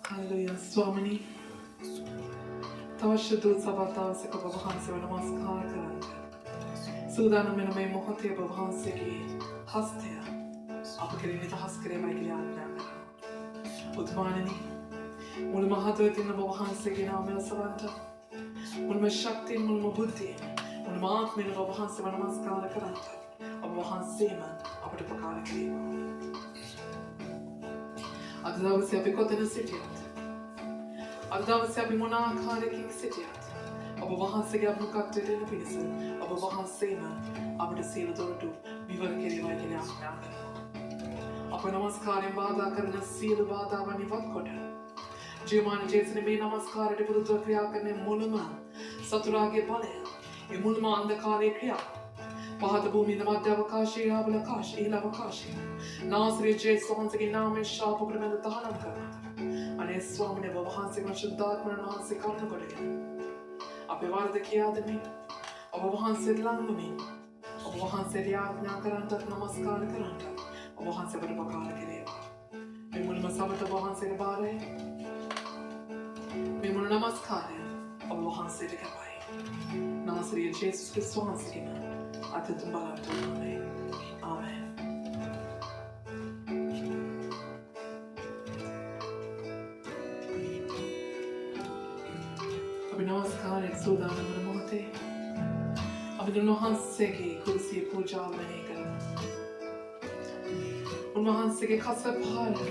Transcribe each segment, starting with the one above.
Hallelujah. Swamini. Tavasha Dut Sabatavasika Bhavanse Namaskar Karante. Sudanamina me Mohote Bhavanseki Hastea. Apakarinita Haskare Magiana. Utmanini. Mulma Hadatin Bhavanseki Namel Savanta. Mulma Shakti Mulma Buddhi. Mulma Akmin Bhavanse Namaskar Karante. Bhavansema Apatapakara Kriva. Adavasya Bikotana Sitiat. Adavasya Bimonakara King Sitiat. Abavahansiga Mukakte in the Pinison. Abavahansema Abadasil Dordu. Viva Kiriva Kinaka. Apanamaskar in Bada Karna Seal Bada Vanivakoda. Jumana Jason May Namaskar de Buddha Kriakan and Muluma. Saturage Pale. Imulma and the Kali Kriak. Pahatabumi the Madavakashi, Abalakashi, Ilavakashi. Nasri J. Swansaki Nam is sharp of the Tahanaka. And a swam never Hansi Mashadat Manasi Karnakodigan. Apivar the Kiadami, of Hansi Langami, of Hansi Yagna Karanta Namaskar Karanta, of Hansi Bakara Kireva. Mimul Sabata Hansi Bare, Mimul Namaskare, of Hansi Kabai. Nasri Jesus Swansaki. Amen. Namaskar and Sudana Mote. Abdunohanseki, Kursi Puja Manegan. Unohanseki Kasa Pahara.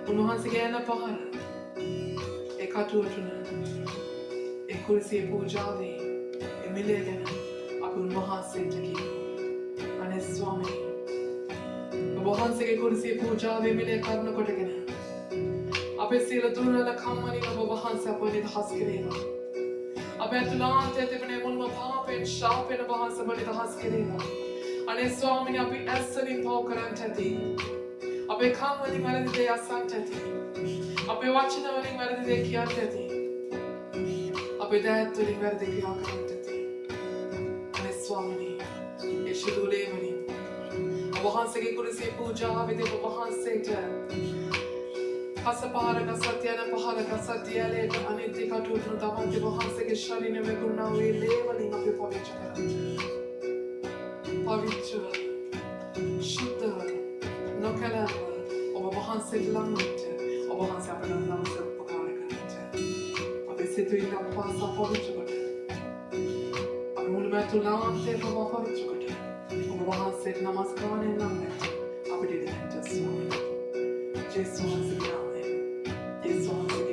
Unohanseki Anna Pahara. Ekatutuna. Ekursi Pujavi. Emilegan. Mahasintaki and his Swami. Bohanseke Kursi Puja, Vimile Karna Kotagana. Apesila Duna Kamani of Bohansa Bonnet Huskineva. Abetulan Tetevane Mulma Pap and Sharp and Bohansa Bonnet Huskineva. And his Swami Abe Essering Poker and Tati. Abe Kamani Marade Asantati. Abe watching a wedding Marade Kiatati. Abe dead to the Verde Kiakan. Swamini, Eshidulevani, Abahanseki Kurisi Puja, with Abahanseta Hasapara Satyana Pahara Satya, Anitika to Tamanti Bohanseki Shalin and Vekuna, we leveling up the Pavichura, Shutta, Nokalava, of Abahansek Lamit, Obahansapan Lansa Pokara, Abisitu Pasa Pavichura. Mulmatulam take over for the children. Overhansek Namaskar and Lamet. Abidin just one. Just once again. Just once again.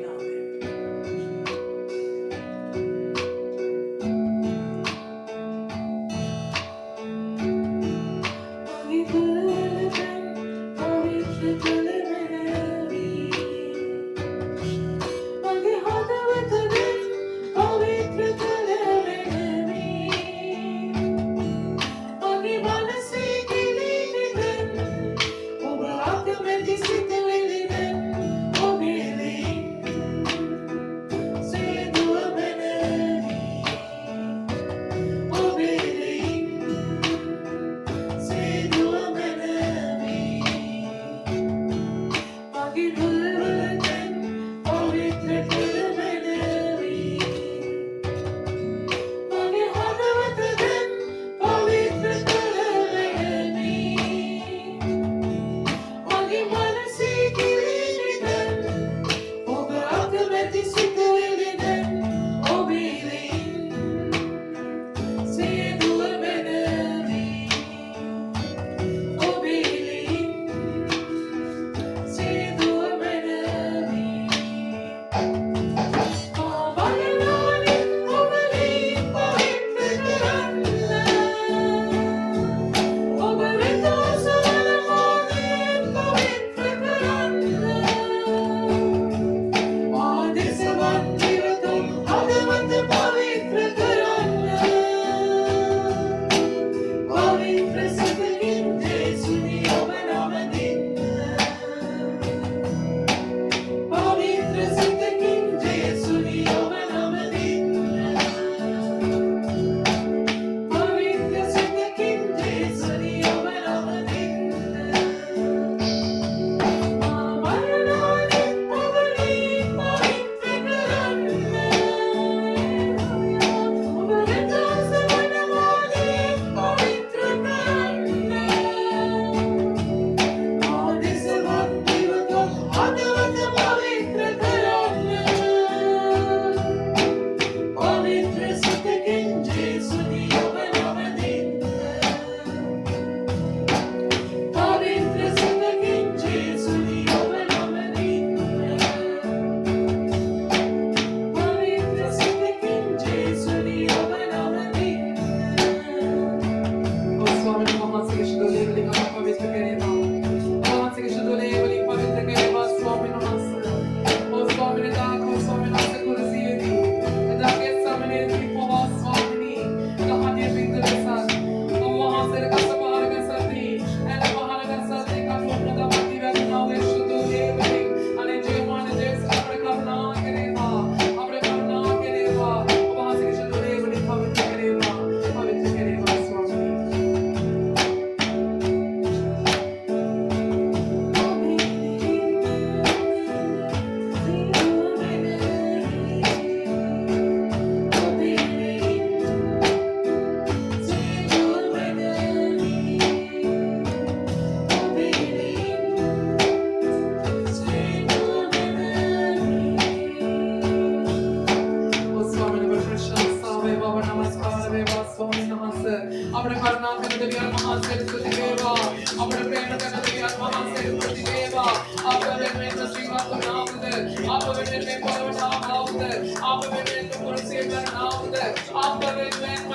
අප වෙනුවෙන් කුරුසියේ මරණාවද අප වෙනුවෙන්ම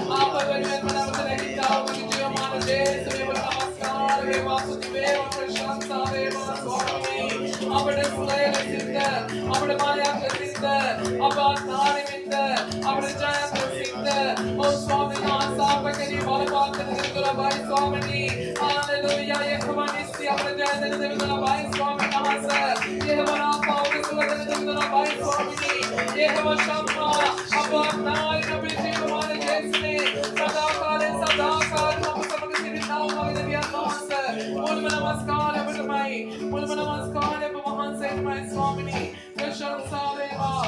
නැවත නැගිට්ටා වූ ජීවමාන දේශේ ඔබට නමස්කාර වේවා ස්තුති වේවා ප්‍රශංසා වේවා ස්වාමී අපට සුවයල සිද්ධ අපට මායක සිද්ධ අප ආත්මානිමිත්ත අපට ජයක සිද්ධ ඕ ස්වාමී ආසාපකදී බලපාතන දෙවිතුලබයි ස්වාමී හalleluya යකවනිස්සි අපට ජය දෙන දෙවිතුලබයි ස්වාමී නමස්ස යේහවනා පෞර සුවදන දෙවිතුලබයි ස්වාමී යේහව ශම්මා අප ආත්මානිමිත්ත අපේ ජීවමාන දේශේ සදාකාලෙන් සදාකාලෙන් අප සමග සිටිනා වූ දෙවියන් වහන්සේ මුල්ම නමස්කාරය ඔබටමයි මුල්ම නමස්කාරය ඔබ වහන්සේටමයි ස්වාමිනී ප්‍රශංසා වේවා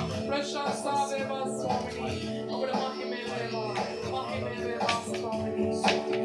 ස්වාමිනී ඔබට මහිමය වේවා ස්වාමිනී Thank you.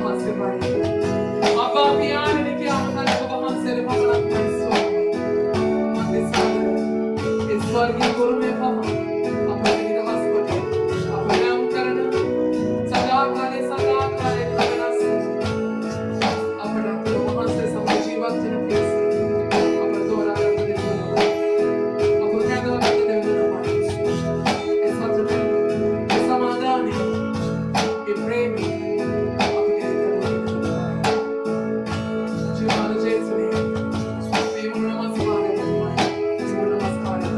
वहां से बढ़े। अब्बा पियाने ने क्या उठाने को वहां से भगना पैसों मत सागर इस स्वर्गीय गुरु में पापा अपने हस्पताल अपने हम करना सदा काले करना अपना वहां से समय जीवन जन कैसे अपना दोरा करते देखो अपना क्या दोरा करते देखो ना ऐसा तो समाधान है ये प्रेम अपने जीवन जैसे नहीं नमस्कार है नमस्कार है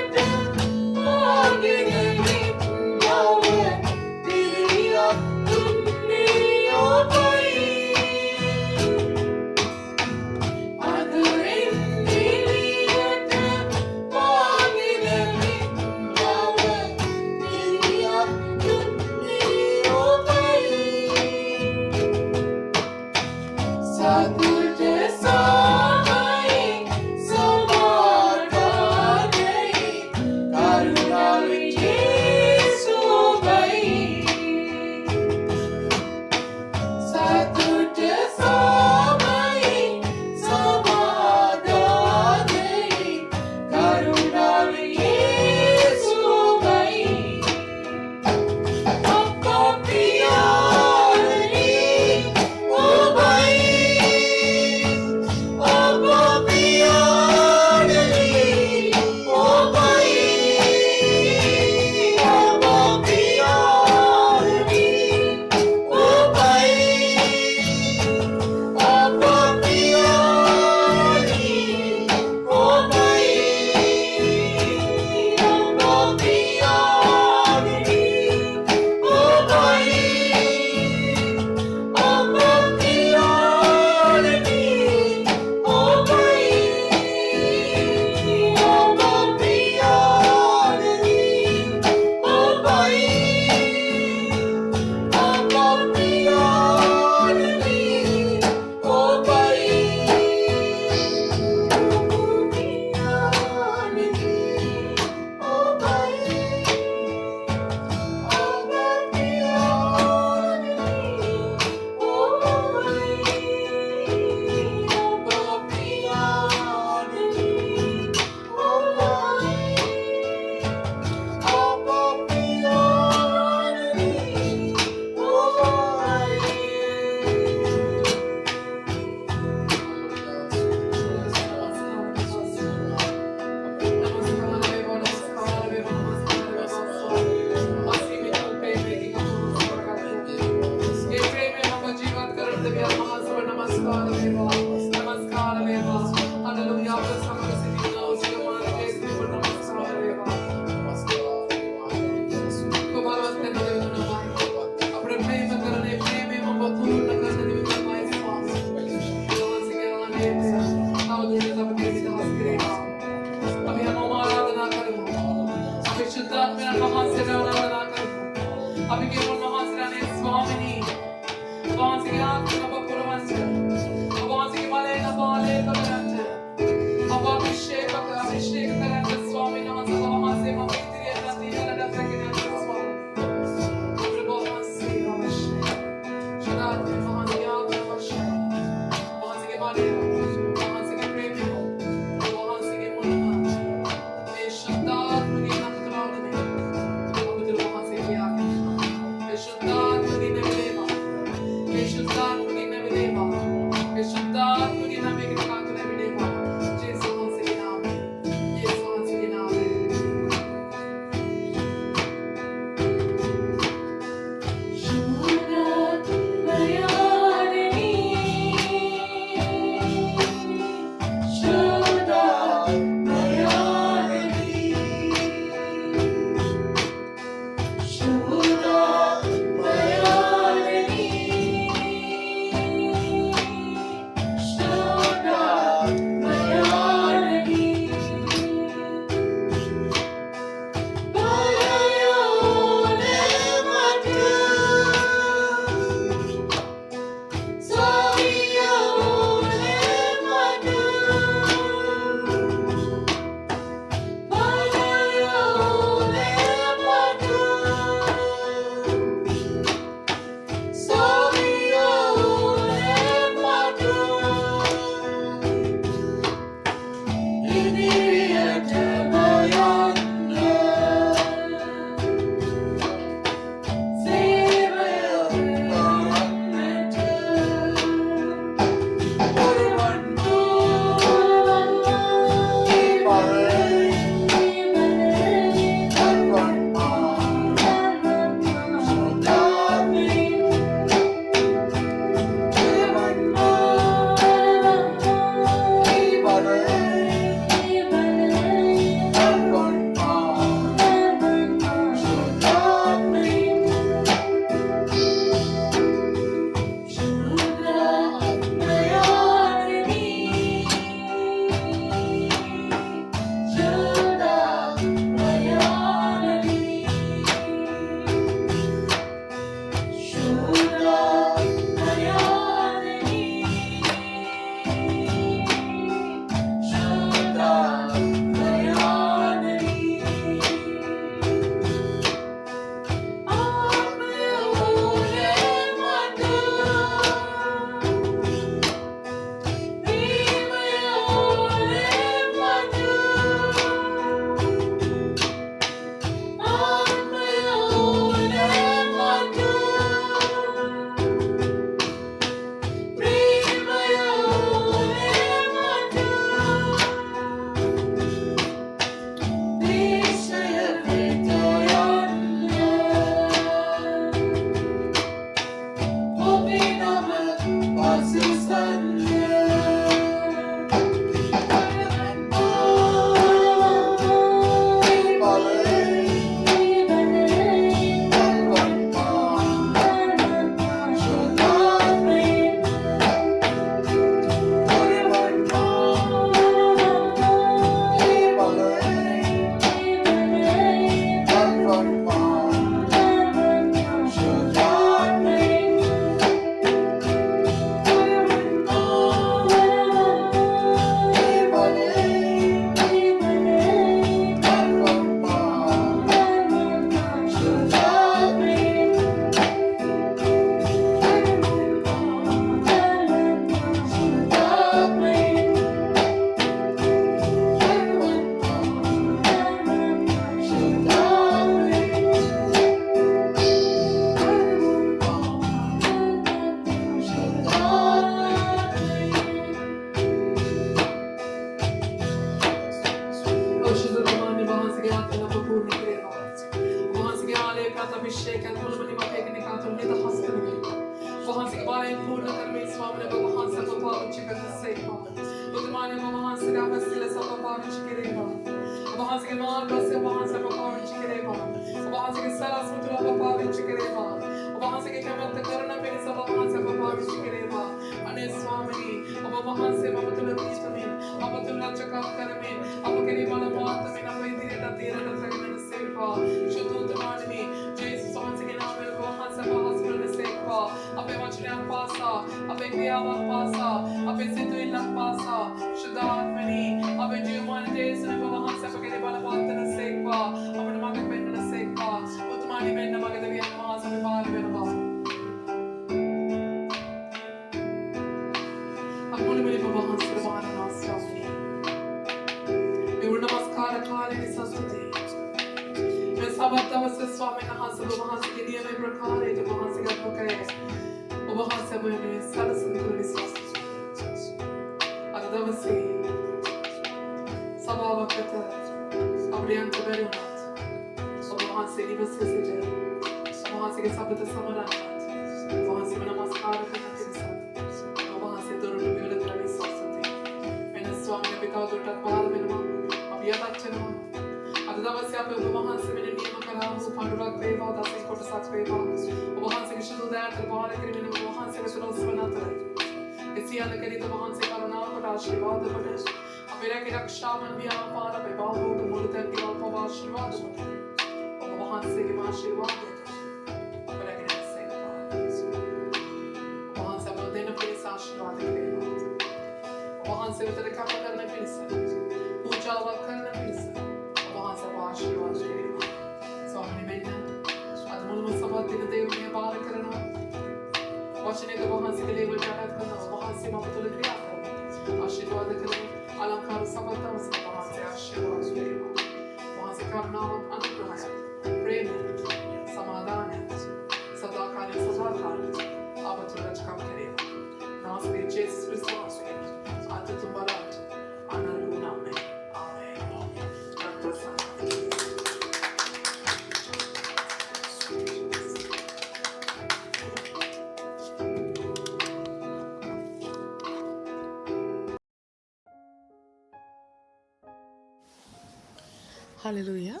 Hallelujah.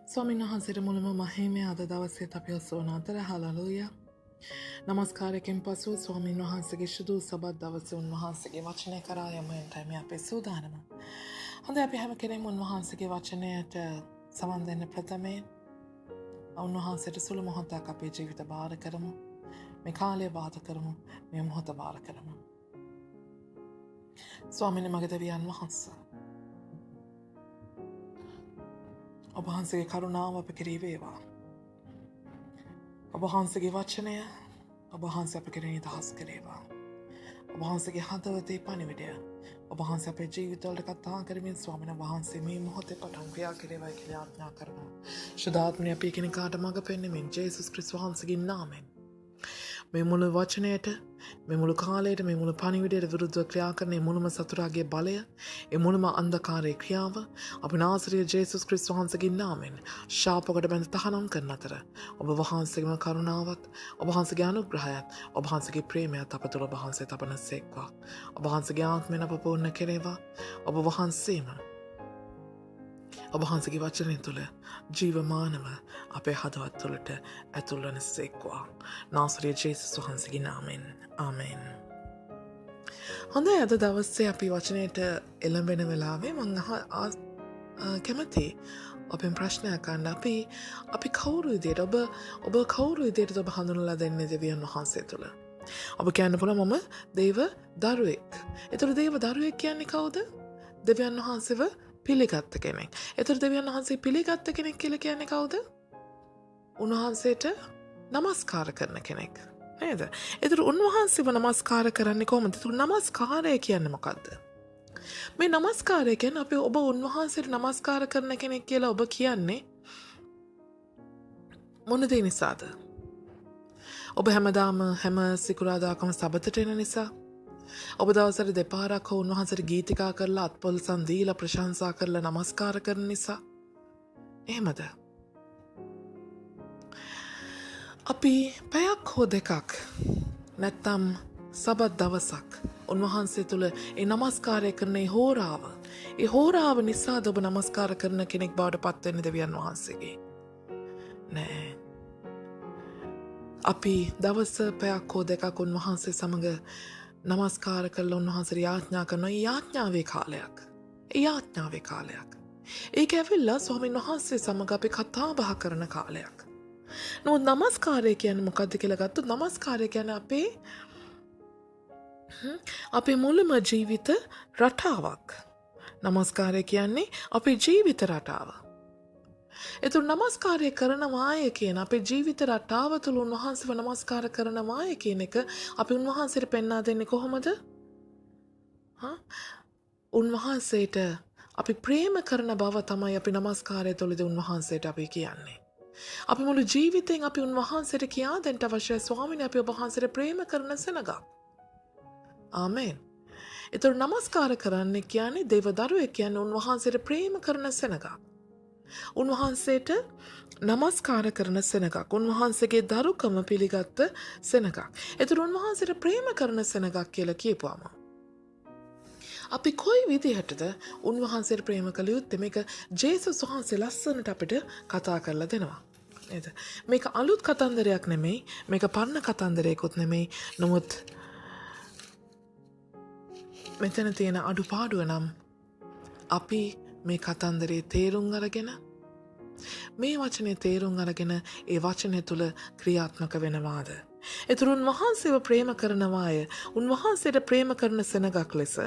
ස්වාමීන් වහන්සේට මුළුම මහිමය අද දවසේ අපි ඔසවන අතර හලලුයා. නමස්කාරයෙන් පසුව ස්වාමීන් වහන්සේගේ සුදු සබත් දවසේ උන්වහන්සේගේ වචනය කරා යමුන්ටයි මේ අපේ සූදානම. හොඳයි අපි හැම කෙනෙක්ම උන්වහන්සේගේ වචනයට සමන් දෙන්න ප්‍රථමයෙන් උන්වහන්සේට සුළු මොහොතක් අපේ ජීවිත බාර කරමු. මේ කාලය බාර කරමු. මේ මොහොත බාර කරමු. ස්වාමීන් මගේ දෙවියන් වහන්සේ ඔබ වහන්සේගේ කරුණාව අප කෙරෙහි වේවා. ඔබ වහන්සේගේ වචනය ඔබ වහන්සේ අප කෙරෙහි නිදහස් කරේවා. ඔබ වහන්සේගේ හදවතේ පණිවිඩය ඔබ වහන්සේ අපේ ජීවිතවලට කතා කරමින් ස්වාමීන් වහන්සේ මේ මොහොතේ පටන් ක්‍රියා කෙරේවායි කියලා ආඥා කරනවා. ශුද්ධාත්මය අපි කෙනෙකුට මඟ පෙන්වමින් ජේසුස් ක්‍රිස්තුස් වහන්සේගේ නාමයෙන් මේ මුළු වචනයට මේ මුළු කාලයට මේ මුළු පණිවිඩයට විරුද්ධව ක්‍රියා කරන මේ මුළුම සතුරාගේ බලය ඒ මුළුම අන්ධකාරයේ ක්‍රියාව අපේ නාසරිය ජේසුස් ක්‍රිස්තුස් වහන්සේගේ නාමයෙන් ශාපකට බැඳ තහනම් කරන අතර ඔබ වහන්සේගේ කරුණාවත් ඔබ වහන්සේගේ අනුග්‍රහයත් ඔබ වහන්සේගේ ප්‍රේමයත් අප තුළ ඔබ වහන්සේ තබනසේක්වා ඔබ වහන්සේගේ ආත්මයෙන් අප පූර්ණ කෙරේවා ඔබ වහන්සේම ඔබ වහන්සේගේ වචනය තුළ ජීවමානව අපේ හදවත් තුළට ඇතුල් වන සේක්වා නාසරිය ජේසුස් වහන්සේගේ නාමයෙන් ආමෙන්. හොඳයි අද දවසේ අපි වචනයට එළඹෙන වෙලාවේ මං කැමති ඔබෙන් ප්‍රශ්නයක් අහන්න අපි කවුරු විදියට ඔබ කවුරු විදියට ඔබ හඳුනලා දෙන්නේ දෙවියන් වහන්සේ තුළ. ඔබ කියන්න පුළුවන් මම දේව දරුවෙක්. ඒතර දේව දරුවෙක් කියන්නේ කවුද? දෙවියන් වහන්සේව පිළිගත්ත කෙනෙක්. එතකොට දෙවියන් වහන්සේ පිළිගත්ත කෙනෙක් කියලා කියන්නේ කවුද? උන්වහන්සේට නමස්කාර කරන කෙනෙක්. නේද? එතකොට උන්වහන්සේව නමස්කාර කරන්නේ කොහොමද? එතකොට නමස්කාරය කියන්නේ මොකද්ද? මේ නමස්කාරය කියන්නේ අපි ඔබ උන්වහන්සේට නමස්කාර කරන කෙනෙක් කියලා ඔබ කියන්නේ මොන දේ නිසාද? ඔබ හැමදාම හැම සිකුරාදාකම සබතට එන නිසා? ඔබ දවසට දෙපාරක් හෝ උන්වහන්සේට ගීතිකා කරලා අත්පොල්සන් දීලා ප්‍රශංසා කරලා නමස්කාර කරන නිසා? එහෙමද? අපි පැයක් හෝ දෙකක් නැත්තම් සබත් දවසක් උන්වහන්සේ තුළ ඒ නමස්කාරය කරන ඒ හෝරාව නිසාද ඔබ නමස්කාර කරන කෙනෙක් බවට පත්වෙන්නේ දෙවියන් වහන්සේගේ? නෑ. අපි දවස පැයක් හෝ දෙකක් උන්වහන්සේ සමඟ නමස්කාර කරලා උන්වහන්සේ යාඥා කරන යාඥාවේ කාලයක්. ඒක ඇවිල්ලා ස්වාමීන් වහන්සේ සමග අපි කතා බහ කරන කාලයක්. නමුත් නමස්කාරය කියන්නේ මොකද්ද කියලා ගත්තොත් නමස්කාරය කියන්නේ අපේ මුළුම ජීවිත රටාවක්. නමස්කාරය කියන්නේ අපේ ජීවිත රටාව. එතුළු නමස්කාරය කරනවාය කියන අපේ ජීවිත රටාව තුළ උන්වහන්සේව නමස්කාර කරනවාය කියන එක අපි උන්වහන්සේට පෙන්වා දෙන්නේ කොහොමද? උන්වහන්සේට අපි ප්‍රේම කරන බව තමයි අපි නමස්කාරය තුළදී උන්වහන්සේට අපි කියන්නේ. අපි මුළු ජීවිතෙන් අපි උන්වහන්සේට කියා දෙන්න අවශ්‍යයි ස්වාමීනි අපි ඔබ වහන්සේට ප්‍රේම කරන සෙනඟක්. ආමෙන්. එතකොට නමස්කාර කරන්න කියන්නේ දේව දරුවෙක් කියන්නේ උන්වහන්සේට ප්‍රේම කරන සෙනඟක්. උන්වහන්සේට නමස්කාර කරන සෙනඟක්. උන්වහන්සේගේ දරුකම පිළිගත්ත සෙනඟක්. එතකොට උන්වහන්සේට ප්‍රේම කරන සෙනඟක් කියලා කියපුවාම අපි කොයි විදිහටද උන්වහන්සේට ප්‍රේම කළ යුත්තේ? මේක ජේසුස් වහන්සේ ලස්සනට අපිට කතා කරලා දෙනවා. නේද? මේක අලුත් කතන්දරයක් නෙමෙයි. මේක පරණ කතන්දරයකුත් නෙමෙයි. නමුත් මෙතන තියෙන අඩුපාඩුව නම් අපි මේ කතන්දරේ තේරුම් අරගෙන මේ වචනේ තේරුම් අරගෙන ඒ වචනය තුළ ක්‍රියාත්මක වෙනවාද? එතුළු උන්වහන්සේව ප්‍රේම කරනවාය. උන්වහන්සේට ප්‍රේම කරන සෙනඟක් ලෙස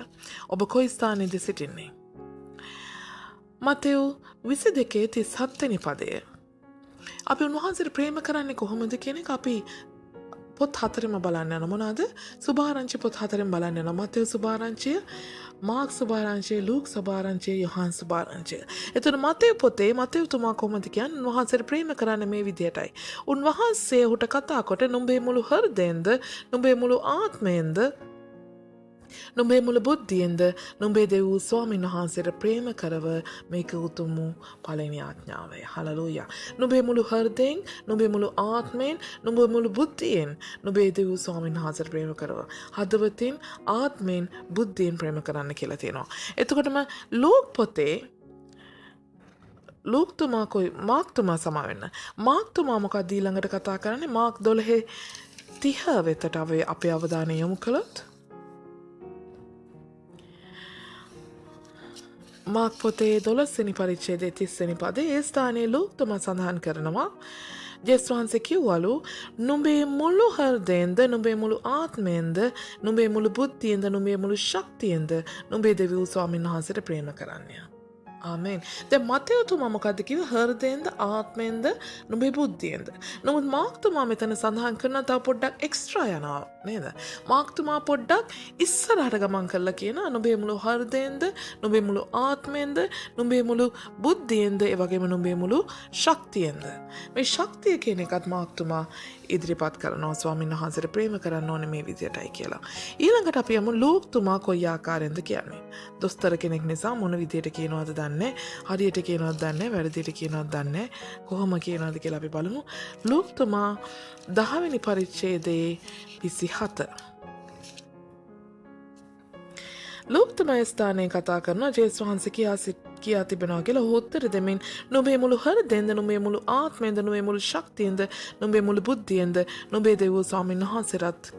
ඔබ කොයි ස්ථානයේද සිටින්නේ? මතෙව් 22:37 වෙනි පදය. අපි උන්වහන්සේට ප්‍රේම කරන්නේ කොහොමද කියන එක අපි පොත් 4ෙම බලන්න යනවා. මොනවාද? සුභාරංචි පොත් 4ෙම බලන්න යනවා. මතෙව් සුභාරංචිය, මාර්ක් සුභාරංචිය, ලූක් සුභාරංචිය, යොහාන් සුභාරංචිය. එතකොට මතෙව් පොතේ මතෙව් තුමා කොහොමද කියන්නේ? උන්වහන්සේට ප්‍රේම කරන්නේ මේ විදියටයි. උන්වහන්සේ ඔහුට කතා කොට නුඹේ මුළු හෘදයෙන්ද, නුඹේ මුළු ආත්මයෙන්ද, නුඹේ මුළු බුද්ධියෙන්ද නුඹේ දෙව් වූ ස්වාමීන් වහන්සේට ප්‍රේම කරව. මේක උතුම් වූ පළවෙනි ආඥාවයි. හලලූයා. නුඹේ මුළු හෘදයෙන්, නුඹේ මුළු ආත්මයෙන්, නුඹේ මුළු බුද්ධියෙන් නුඹේ දෙව් වූ ස්වාමීන් වහන්සේට ප්‍රේම කරව. හදවතින්, ආත්මයෙන්, බුද්ධියෙන් ප්‍රේම කරන්න කියලා තියෙනවා. එතකොටම ලූක් පොතේ මාර්ක් තුමා සමාවෙන්න. මාර්ක් තුමා මොකක්ද ඊළඟට කතා කරන්නේ? මාර්ක් 12:30 වෙතට අපේ අවධානය යොමු කළොත් මාර්ක් පොතේ 12 වෙනි පරිච්ඡේදයේ 30 වෙනි පදයේ ඒ ස්ථානයේ ලූක් තුමා සඳහන් කරනවා ජේසුස් වහන්සේ කිව්වලු නුඹේ මුළු හෘදයෙන්ද, නුඹේ මුළු ආත්මයෙන්ද, නුඹේ මුළු බුද්ධියෙන්ද, නුඹේ මුළු ශක්තියෙන්ද නුඹේ දෙවි වූ ස්වාමීන් වහන්සේට ප්‍රේම කරන්න. ආමෙන්. දැන් මතයතුමා මොකද්ද කිව්වේ? හෘදයෙන්ද ආත්මයෙන්ද නුඹේ බුද්ධියෙන්ද. නමුත් මාක්තුමා මෙතන සඳහන් කරනවා තව පොඩ්ඩක් එක්ස්ට්‍රා යනවා නේද? මාක්තුමා පොඩ්ඩක් ඉස්සරහට ගමන් කරලා කියනවා නුඹේ මුළු හෘදයෙන්ද, නුඹේ මුළු ආත්මයෙන්ද, නුඹේ මුළු බුද්ධියෙන්ද, ඒ වගේම නුඹේ මුළු ශක්තියෙන්ද. මේ ශක්තිය කියන එකත් මාක්තුමා ඉදිරිපත් කරනවා ස්වාමීන් වහන්සේට ප්‍රේම කරන්න ඕනේ මේ විදියටයි කියලා. ඊළඟට අපි යමු ලූක්තුමා කොයි ආකාරයෙන්ද කියන්නේ. දොස්තර කෙනෙක් නිසා මොන විදියට කියනවද දන්නේ, හරියට කියනවද දන්නේ, වැරදියට කියනවද දන්නේ, කොහොම කියනවද කියලා අපි බලමු. ලූක්තුමා 10 වෙනි පරිච්ඡේදයේ 27. ලූක්තුමා ස්ථානයේ කතා කරනවා ජේසුස් වහන්සේ කියා තිබෙනවා කියලා ඔහු උත්තර දෙමින් නුඹේ මුළු හෘදයෙන්ද, නුඹේ මුළු ආත්මයෙන්ද, නුඹේ මුළු ශක්තියෙන්ද, නුඹේ මුළු බුද්ධියෙන්ද නුඹේ දෙවියෝ ස්වාමීන් වහන්සේට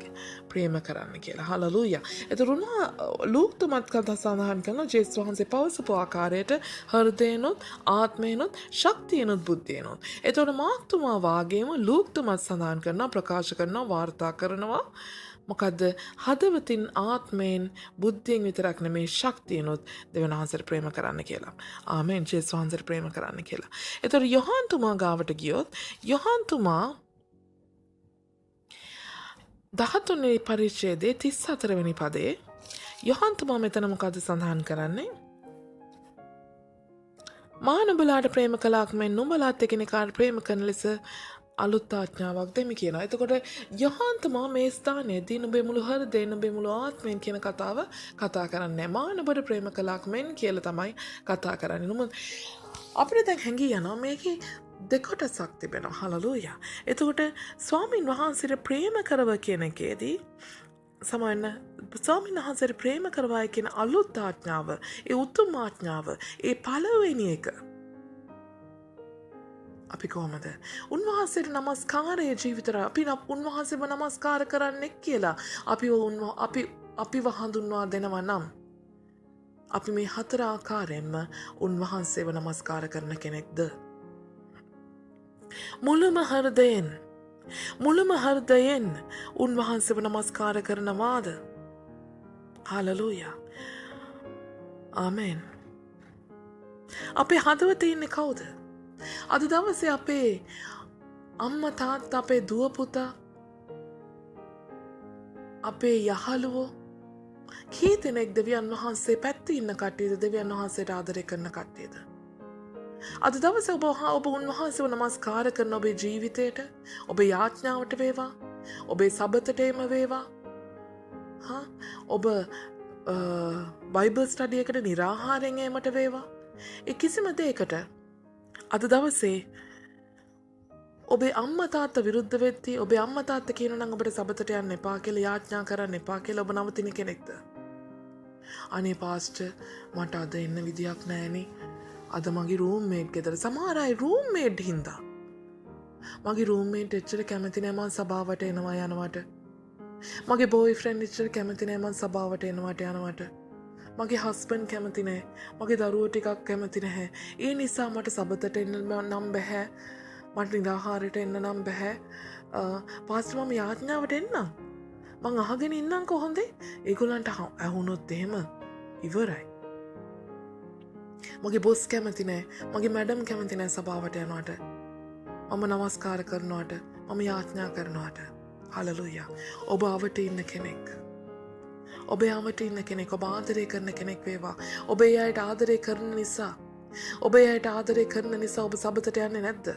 ප්‍රේම කරන්න කියලා. හලලූයා. එතකොට ලූක්තුමත් කතා සඳහන් කරනවා ජේසුස් වහන්සේ පවසපු ආකාරයට හෘදයෙන්ොත්, ආත්මයෙන්ොත්, ශක්තියෙන්ොත්, බුද්ධියෙන්ොත්. එතකොට මාක්තුමා වාගේම ලූක්තුමත් සඳහන් කරනවා, ප්‍රකාශ කරනවා, වාර්තා කරනවා මොකද හදවතින් ආත්මයෙන් බුද්ධියෙන් විතරක් නෙමේ ශක්තියනොත් දෙවියන් වහන්සේට ප්‍රේම කරන්න කියලා. ආමෙන්. ජේසුස් වහන්සේට ප්‍රේම කරන්න කියලා. ඒතර යොහන්තුමා ගාවට ගියොත් යොහන්තුමා 13 වෙනි පරිච්ඡේදයේ 34 වෙනි පදයේ යොහන්තුමා මෙතන මොකද සඳහන් කරන්නේ? මා නුඹලාට ප්‍රේම කළාක් මෙන් නුඹලාත් එකිනෙකාට ප්‍රේම කරන ලෙස අලුත් ආඥාවක් දෙමි කියනවා. එතකොට යොහන්තුමා මේ ස්ථානයේදී නුඹේ මුළු හෘදයෙන්, නුඹේ මුළු ආත්මයෙන් කියන කතාව කතා කරන්නේ. මා නුඹට ප්‍රේම කළාක් මෙන් කියලා තමයි කතා කරන්නේ. නුඹ අපිට දැන් හැංගී යනවා මේකේ දෙකොටසක් තිබෙනවා. හලලූයා. එතකොට ස්වාමින් වහන්සේට ප්‍රේම කරව කියන එකේදී සමන්න ස්වාමීන් වහන්සේට ප්‍රේම කරවායි කියන අලුත් ආඥාව, ඒ උතුම් ආඥාව, ඒ පළවෙනි එක අපි කොහොමද උන්වහන්සේට නමස්කාරයේ ජීවිතය අපි උන්වහන්සේව නමස්කාර කරන්නේ කියලා අපි හඳුන්වා දෙනවා නම් අපි මේ 4 ආකාරයෙන්ම උන්වහන්සේව නමස්කාර කරන කෙනෙක්ද? මුළුම හෘදයෙන් උන්වහන්සේව නමස්කාර කරනවාද? හලලූයා. ආමෙන්. අපේ හදවතේ ඉන්නේ කවුද? අද දවසේ අපේ අම්මා තාත්තා, අපේ දුව පුතා, අපේ යහළුවෝ කී දෙනෙක් දෙවියන් වහන්සේ පැත්තේ ඉන්න කට්ටියද, දෙවියන් වහන්සේට ආදරය කරන කට්ටියද? අද දවසේ ඔබ උන්වහන්සේව නමස්කාර කරන ඔබේ ජීවිතයට, ඔබේ යාඥාවට වේවා, ඔබේ සබතටේම වේවා, ඔබ බයිබල් ස්ටඩි එකට නිරාහාරයෙන් ඒමට වේවා, ඒ කිසිම දෙයකට අද දවසේ ඔබේ අම්මා තාත්තා විරුද්ධ වෙද්දී ඔබේ අම්මා තාත්තා කියනවා නම් ඔබට සබතට යන්න එපා කියලා, යාඥා කරන්න එපා කියලා ඔබ නවතින කෙනෙක්ද? අනේ පාස්ටර් මට අද එන්න විදියක් නැහැනේ. අද මගේ රූම්මේට් ගෙදර. සමහර අය රූම්මේට් හින්දා මගේ රූම්මේට් එච්චර කැමති නෑ මං සභාවට එනවා යනවට. මගේ බෝයිෆ්‍රෙන්ඩ් එච්චර කැමති නෑ මං සභාවට යනවට. මගේ හස්බන්ඩ් කැමති නෑ. මගේ දරුවෝ ටිකක් කැමති නැහැ. ඒ නිසා මට සබතට එන්න නම් බැහැ. මට නිරාහාරයට එන්න නම් බැහැ. පාස්ටර් මම යාඥාවට එන්නම්. මං අහගෙන ඉන්නම් කොහොමද? ඒගොල්ලන්ට ඇහුනොත් එහෙම ඉවරයි. මගේ බොස් කැමති නෑ. මගේ මැඩම් කැමති නෑ සභාවට යනවට. මම නමස්කාර කරනවට. මම යාඥා කරනවට. හලලූයා. ඔබ අවට ඉන්න කෙනෙක්. ඔබ යාමට ඉන්න කෙනෙක්, ඔබ ආදරය කරන කෙනෙක් වේවා. ඔබ ඒ අයට ආදරය කරන නිසා, ඔබ ඒ අයට ආදරය කරන නිසා ඔබ සබතට යන්නේ නැද්ද?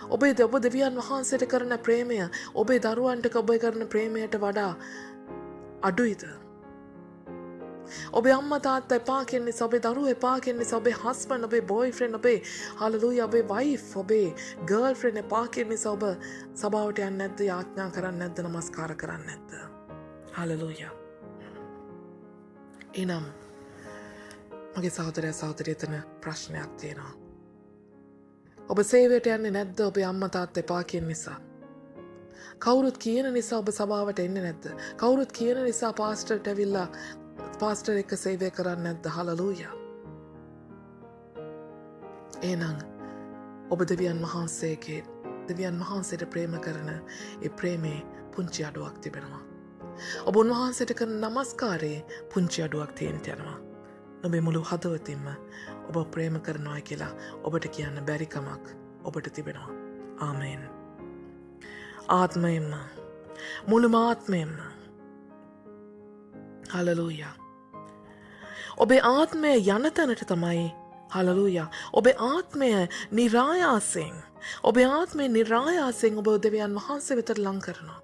ඔබ දෙවියන් වහන්සේට කරන ප්‍රේමය ඔබේ දරුවන්ට ඔබ කරන ප්‍රේමයට වඩා අඩුයිද? ඔබේ අම්මා තාත්තා එපා කියන නිසා, ඔබේ දරුවෝ එපා කියන නිසා, ඔබේ හස්බන්ඩ්, ඔබේ බෝයිෆ්‍රෙන්ඩ්, ඔබේ හලලූයා ඔබේ වයිෆ්, ඔබේ ගර්ල්ෆ්‍රෙන්ඩ් එපා කියන නිසා ඔබ සභාවට යන්නේ නැද්ද? යාඥා කරන්නේ නැද්ද? නමස්කාර කරන්නේ නැද්ද? හලලූයා. එනම් මගේ සහෝදරයා සහෝදරිය එතන ප්‍රශ්නයක් තියෙනවා. ඔබ සේවයට යන්නේ නැද්ද? ඔබේ අම්මා තාත්තා එපා කියන නිසා. කවුරුත් කියන නිසා ඔබ සභාවට එන්නේ නැද්ද? කවුරුත් කියන නිසා පාස්ටර්ට ඇවිල්ලා පාස්ටර් එක්ක සේවය කරන්නේ නැද්ද? හලලූයා. එහෙනම් ඔබ දෙවියන් වහන්සේට ප්‍රේම කරන ඒ ප්‍රේමේ පුංචි අඩුවක් තිබෙනවා. ඔබ උන්වහන්සේට කරන නමස්කාරයේ පුංචි අඩුවක් තියෙන්න යනවා. නොබේ මුළු හදවතින්ම ඔබ ප්‍රේම කරනවා කියලා ඔබට කියන්න බැරිකමක් ඔබට තිබෙනවා. ආමේන්. ආත්මයෙන්ම මුළු ආත්මයෙන්ම හලලූයා. ඔබේ ආත්මය යන තැනට තමයි හලලූයා. ඔබේ ආත්මය නිරායාසයෙන් ඔබේ ආත්මය නිරායාසයෙන් ඔබ දෙවියන් වහන්සේ වෙතට ලං කරනවා.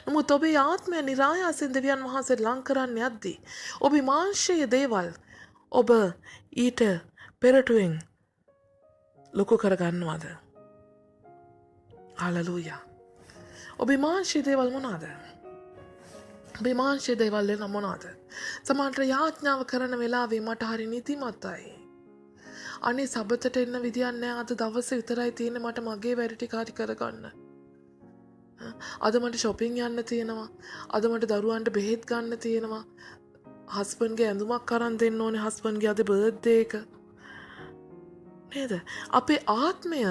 නමුත් ඔබේ ආත්මය නිරායාසයෙන් දෙවියන් වහන්සේට ලං කරන්න යද්දී ඔබේ මාංශයේ දේවල් ඔබ ඊට පෙරටුවෙන් ලොකු කරගන්නවද? හලලූයා. ඔබේ මාංශයේ දේවල් මොනවාද? ඔබේ මාංශයේ දේවල් වෙන මොනවාද? සමහරට යාඥාව කරන වෙලාවේ මට හරි නිදිමතයි. අනේ සබතට එන්න විදියක් නැහැ. අද දවසේ විතරයි තියෙන්නේ මට මගේ වැඩ ටික හරි කරගන්න. අද මට shopping යන්න තියෙනවා. අද මට දරුවන්ට බෙහෙත් ගන්න තියෙනවා. හස්බන්ඩ්ගේ ඇඳුමක් අරන් දෙන්න ඕනේ. හස්බන්ඩ්ගේ අද බර්ත්ඩේ එක. නේද? අපේ ආත්මය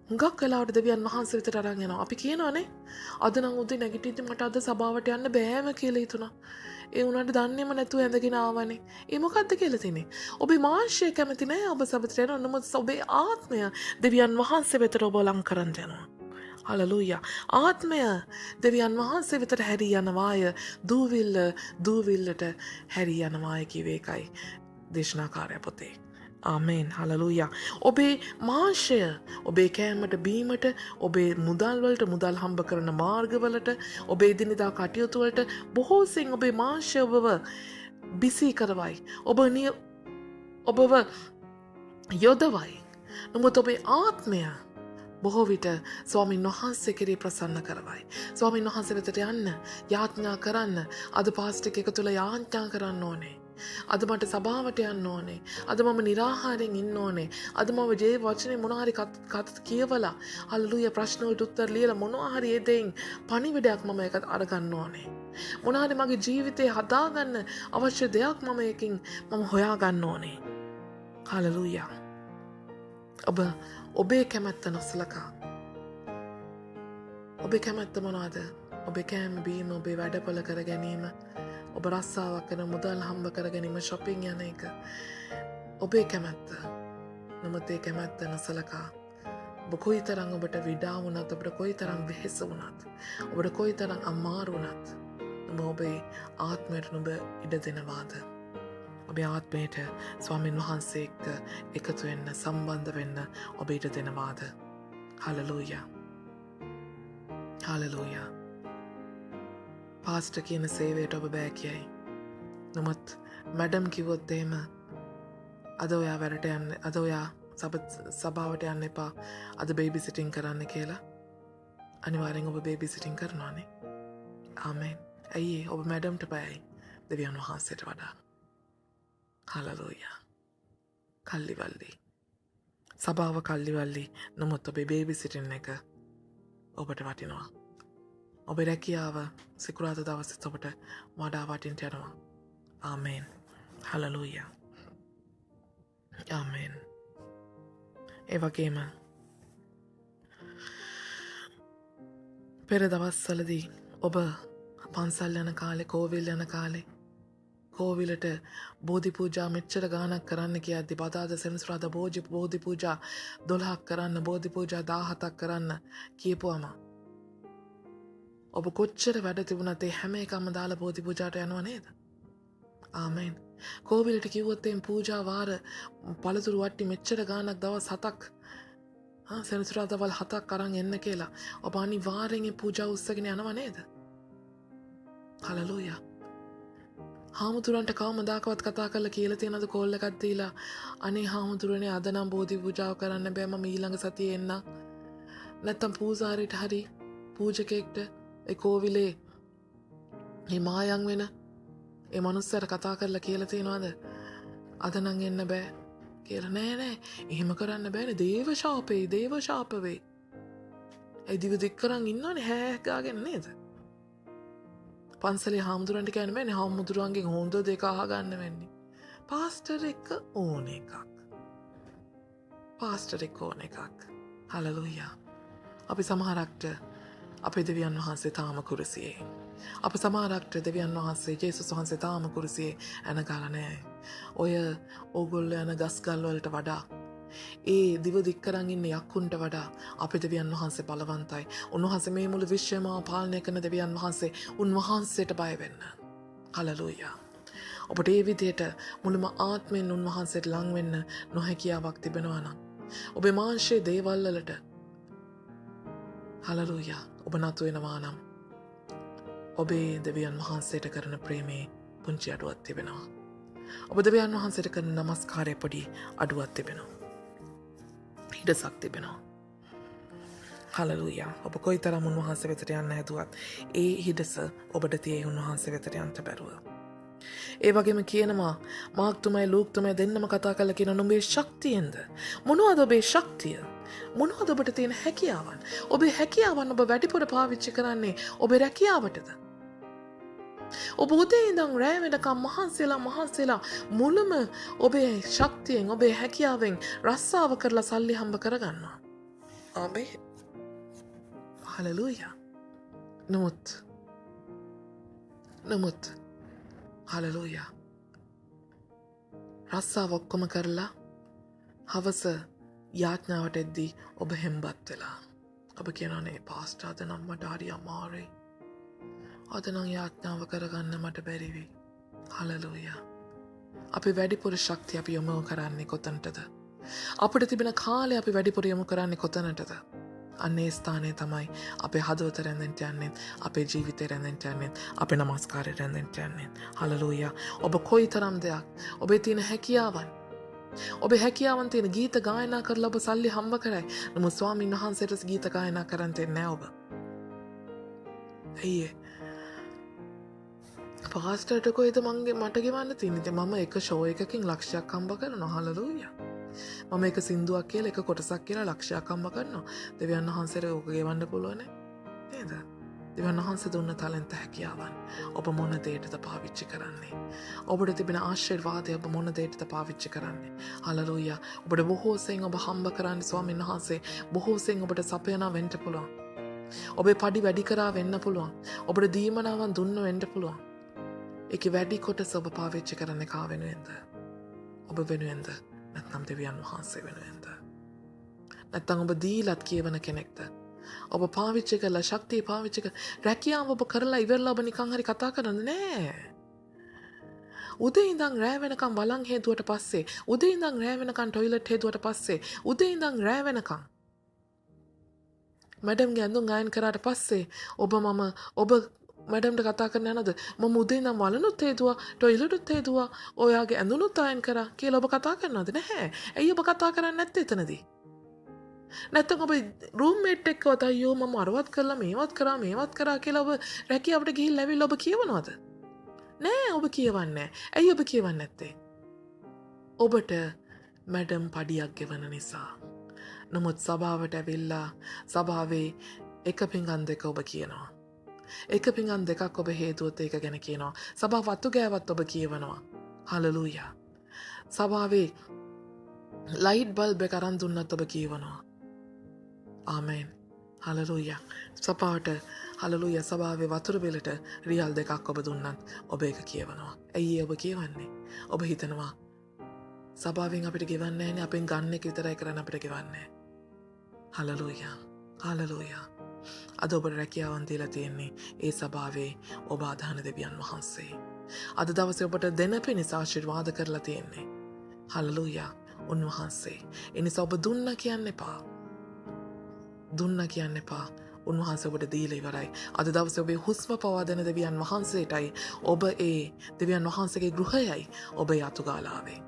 හුඟක් වෙලාවට දෙවියන් වහන්සේ වෙතට අරන් යනවා. අපි කියනවානේ අද නම් උදේ නැගිටිද්දි මට අද සභාවට යන්න බෑම කියලා හිතුණා. ඒ උනාට දන්නේම නැතුව ඇඳගෙන ආවනේ. ඒ මොකද්ද කියලා තියෙන්නේ? ඔබේ මාංශය කැමති නැහැ ඔබ සබතට යනවා. නමුත් ඔබේ ආත්මය දෙවියන් වහන්සේ වෙතට ඔබ ලං කරන් යනවා. හලලූයා. ආත්මය දෙවියන් වහන්සේ වෙතට හැරී යනවාය. දූවිල්ලට හැරී යනවාය කිව්වේ ඒකයි දේශනාකාරය පොතේ. ආමේන්. හලලූයා. ඔබේ මාංශය ඔබේ කෑමට බීමට ඔබේ මුදල් වලට මුදල් හම්බ කරන මාර්ගවලට ඔබේ දිනදා කටයුතු වලට බොහෝසෙන් ඔබේ මාංශය ඔබව බිසී කරවයි. ඔබව යොදවයි. නමුත් ඔබේ ආත්මය බොහෝ විට ස්වාමීන් වහන්සේ කෙරේ ප්‍රසන්න කරවයි. ස්වාමීන් වහන්සේ වෙතට යන්න යාඥා කරන්න. අද පාස්ටර් එක තුල යාඥා කරන්න ඕනේ. අද මට සභාවට යන්න ඕනේ. අද මම නිරාහාරයෙන් ඉන්න ඕනේ. අද මම ජේ වචනේ මොනවා හරි කත කියවලා හලලූයා ප්‍රශ්න වලට උත්තර ලියලා මොනවා හරි ඒ දෙයින් පණිවිඩයක් මම ඒක අරගන්න ඕනේ. මොනවා හරි මගේ ජීවිතේ හදාගන්න අවශ්‍ය දෙයක් මම ඒකින් මම හොයාගන්න ඕනේ. හලලූයා. ඔබේ කැමැත්ත නොසලකා. ඔබේ කැමැත්ත මොනවාද? ඔබේ කෑම බීම ඔබේ වැඩපොළ කර ගැනීම ඔබ රස්සාවක් කරන මුදල් හම්බ කර ගැනීම shopping යන එක ඔබේ කැමැත්ත. නමුත් ඒ කැමැත්ත නොසලකා ඔබ කොයිතරම් ඔබට විඩා වුණත් ඔබට කොයිතරම් වෙහෙස වුණත් ඔබට කොයිතරම් අමාරු වුණත් ඔබේ ආත්මයට ඔබ ඉඩ දෙනවාද? ඔබේ ආත්මයට ස්වාමීන් වහන්සේ එක්ක එකතු වෙන්න සම්බන්ධ වෙන්න ඔබ ඉඩ දෙනවාද? හලලූයා. හලලූයා. පාස්ටර් කියන සේවයට ඔබ බෑ කියයි. නමුත් මැඩම් කිව්වොත් එහෙම අද ඔයා වැඩට යන්න, අද ඔයා සභාවට යන්න එපා, අද බේබි සිටින් කරන්න කියලා අනිවාර්යෙන් ඔබ බේබි සිටින් කරනවානේ. ආමේන්. ඇයි ඔබ මැඩම්ට බයයි දෙවියන් වහන්සේට වඩා? හලලූයා. කල්ලිවල්ලි. සභාව කල්ලිවල්ලි. නමුත් ඔබේ බේබි සිටින් එක ඔබට වටිනවා. ඔබේ රැකියාව සිකුරාදා දවසෙත් ඔබට වඩා වටින්ට යනවා. ආමේන්. හලලූයා. ආමේන්. ඒ වගේම පෙර දවස්වලදී ඔබ පන්සල් යන කාලේ, කෝවිල් යන කාලේ, කෝවිලට බෝධි පූජා මෙච්චර ගාණක් කරන්න කියද්දි බදාදා සෙනසුරාදා බෝධි පූජා 12ක් කරන්න, බෝධි පූජා 17ක් කරන්න කියපුවම ඔබ කොච්චර වැඩ තිබුණත් ඒ හැම එකම දාලා බෝධි පූජාට යනව නේද? ආමේන්. කෝවිලට කිව්වොත් එම් පූජා වාර පළතුරු වට්ටි මෙච්චර ගාණක් දවස් 7ක් සෙනසුරාදාවල් 7ක් අරන් එන්න කියලා ඔබ අනිවාර්යෙන් ඒ පූජා උස්සගෙන යනව නේද? හලලූයා. හාමුදුරන්ට කවමදාකවත් කතා කරලා කියලා තියෙනවද කෝල් එකක් දීලා අනේ හාමුදුරනේ අද නම් බෝධි පූජාව කරන්න බෑ මම ඊළඟ සතියේ එන්නම්. නැත්තම් පූජාරිට හරි පූජකෙක්ට ඒ කෝවිලේ මේ මායම් වෙන ඒ මනුස්සයාට කතා කරලා කියලා තියෙනවද අද නම් එන්න බෑ කියලා? නෑ එහෙම කරන්න බෑනේ. දේව ශාප වේ. ඒ දිව දික් කරන් ඉන්නවනේ හෑ ගාගෙන නේද? පන්සලේ හාමුදුරන්ට කියන්න බෑනේ හාමුදුරුවන්ගෙන් හොඳ දෙක අහගන්න වෙන්නේ. පාස්ටර් එක ඕන එකක්. පාස්ටර් එක ඕන එකක්. හලලූයා. අපි සමහරක්ට අපේ දෙවියන් වහන්සේ තාම කුරුසියේ. අප සමහරක්ට දෙවියන් වහන්සේ ජේසුස් වහන්සේ තාම කුරුසියේ ඇනගාලා නැහැ. ඔය ඕගොල්ලෝ යන ගස් ගල් වලට වඩා ඒ දිව දික් කරන් ඉන්න යක්කුන්ට වඩා අපේ දෙවියන් වහන්සේ බලවන්තයි. උන්වහන්සේ මේ මුළු විශ්වයම පාලනය කරන දෙවියන් වහන්සේ. උන්වහන්සේට බය වෙන්න. හලෙලූයා. ඔබට ඒ විදිහට මුළුම ආත්මයෙන් උන්වහන්සේට ලං වෙන්න නොහැකියාවක් තිබෙනවා නම් ඔබේ මාංශයේ දේවල් වලට හලෙලූයා ඔබ නතු වෙනවා නම් ඔබේ දෙවියන් වහන්සේට කරන ප්‍රේමේ පුංචි අඩුවක් තිබෙනවා. ඔබ දෙවියන් වහන්සේට කරන නමස්කාරයේ පොඩි අඩුවක් තිබෙනවා. හිඩසක් තිබෙනවා. හලෙලූයා. ඔබ කොයිතරම් උන්වහන්සේ වෙතට යන්න හැදුවත් ඒ හිඩස ඔබට තියෙයි උන්වහන්සේ වෙතට යන්න බැරුව. ඒ වගේම කියනවා මාක්තුමයි ලූක්තුමයි දෙන්නම කතා කරලා කියන නුඹේ ශක්තියෙන්ද මොනවද ඔබේ ශක්තිය? මොනවද ඔබට තියෙන හැකියාවන්? ඔබේ හැකියාවන් ඔබ වැඩිපුර පාවිච්චි කරන්නේ ඔබේ රැකියාවටද? ඔබ උදේ ඉඳන් රැ වෙනකම් මහන්සිලා මුළුම ඔබේ ශක්තියෙන් ඔබේ හැකියාවෙන් රස්සාව කරලා සල්ලි හම්බ කරගන්නවා. ආමේ. හලෙලූයා. නමුත් හලෙලූයා. රස්සාව ඔක්කොම කරලා හවස යාඥාවට එද්දී ඔබ හෙම්බත් වෙලා ඔබ කියනනේ පාස්ටර් අද නම් මට හරි අමාරුයි. අද නම් යාඥාව කරගන්න මට බැරි වෙයි. හලෙලූයා. අපි වැඩිපුර ශක්තිය අපි යොමු කරන්නේ කොතනටද? අපිට තිබෙන කාලය අපි වැඩිපුර යොමු කරන්නේ කොතනටද? අන්නේ ස්ථානයේ තමයි අපේ හදවත රැඳෙන්න යන්නේ, අපේ ජීවිතේ රැඳෙන්න යන්නේ, අපේ නමස්කාරය රැඳෙන්න යන්නේ. හලෙලූයා. ඔබ කොයිතරම් දෙයක් ඔබේ තියෙන හැකියාවන් ඔබේ හැකියාවන් තියෙන ගීත ගායනා කරලා ඔබ සල්ලි හම්බ කරයි. නමුත් ස්වාමීන් වහන්සේට ගීත ගායනා කරන්න දෙන්නේ නැහැ ඔබ. අයියේ. පාස්ටර්ට කොයිද මට ගෙවන්න තියෙන්නේ? මම එක ෂෝ එකකින් ලක්ෂයක් හම්බ කරනවා. හලෙලූයා. මම එක සින්දුවක් කියලා එක කොටසක් කියලා ලක්ෂයක් හම්බ කරනවා. දෙවියන් වහන්සේට ඕක ගෙවන්න පුළුවන් නේද? දෙවියන් වහන්සේ දුන්න තාලන්ත හැකියාවන් ඔබ මොන දෙයකටද පාවිච්චි කරන්නේ? ඔබට තිබෙන ආශිර්වාදය ඔබ මොන දෙයකටද පාවිච්චි කරන්නේ? හලෙලූයා. ඔබට බොහෝ සෙයින් ඔබ හම්බ කරන්නේ ස්වාමීන් වහන්සේ බොහෝ සෙයින් ඔබට සපයනා වෙන්න පුළුවන්. ඔබේ පඩි වැඩි කරා වෙන්න පුළුවන්. ඔබට දීමනාවන් දුන්න වෙන්න පුළුවන්. ඒකේ වැඩි කොටස ඔබ පාවිච්චි කරන්නේ කා වෙනුවෙන්ද? ඔබ වෙනුවෙන්ද? නැත්නම් දෙවියන් වහන්සේ වෙනුවෙන්ද? නැත්නම් ඔබ දීලත් කියවන කෙනෙක්ද? ඔබ පාවිච්චි කරලා ශක්තිය පාවිච්චි කර රැකියාව ඔබ කරලා ඉවරලා ඔබ නිකන් හරි කතා කරන්නේ නෑ. උදේ ඉඳන් රෑ වෙනකම් වළං හේතුවට පස්සේ, උදේ ඉඳන් රෑ වෙනකම් টয়ලට් හේතුවට පස්සේ, උදේ ඉඳන් රෑ වෙනකම් මැඩම්ගේ ඇඳුම් අයන් කරාට පස්සේ ඔබ මැඩම්ට කතා කරන්න යනද? මම උදේ ඉඳන් වලනුත් හේතුවා, টয়ලට්ුත් හේතුවා, ඔයාගේ ඇඳුනුත් අයන් කරා කියලා ඔබ කතා කරනවද? නැහැ. ඇයි ඔබ කතා කරන්නේ නැත්තේ එතනදී? නැත්නම් ඔබ රූම්මේට් එක්කවත් අයියෝ මම අරවත් කරලා මේවත් කරා කියලා ඔබ රැකියාවට ගිහිල්ලා ඇවිල්ලා ඔබ කියවනවද? නෑ ඔබ කියවන්නේ නෑ. ඇයි ඔබ කියවන්නේ නැත්තේ? ඔබට මැඩම් පඩියක් ගෙවන නිසා. නමුත් සභාවට ඇවිල්ලා සභාවේ එක පිඟන් දෙක ඔබ කියනවා. එක පිඟන් දෙකක් ඔබ හේතුවත් ඒක ගැන කියනවා. සභාව වතු ගෑවත් ඔබ කියවනවා. හලෙලූයා. සභාවේ ලයිට් බල්බ් එක අරන් දුන්නත් ඔබ කියවනවා. ආමෙන්. හලෙලූයා. සභාවට හලෙලූයා සභාවේ වතුර බිලට රියල් දෙකක් ඔබ දුන්නත් ඔබ ඒක කියවනවා. ඇයි ඔබ කියවන්නේ? ඔබ හිතනවා සභාවෙන් අපිට ගෙවන්නේ නැහැනේ, අපෙන් ගන්න එක විතරයි කරන්න අපිට ගෙවන්නේ. හලෙලූයා. හලෙලූයා. අද ඔබට රැකියාවන් දීලා තියෙන්නේ ඒ සභාවේ ඔබ ආදාන දෙවියන් වහන්සේ. අද දවසේ ඔබට දෙන පිණිස ආශිර්වාද කරලා තියෙන්නේ. හලෙලූයා. උන්වහන්සේ. ඒ නිසා ඔබ දුන්න කියන්න එපා. උන්වහන්සේ ඔබට දීලා ඉවරයි. අද දවසේ ඔබේ හුස්ම පවා දෙන දෙවියන් වහන්සේටයි ඔබ ඒ දෙවියන් වහන්සේගේ ගෘහයයි ඔබ යතු ගාලා ආවේ.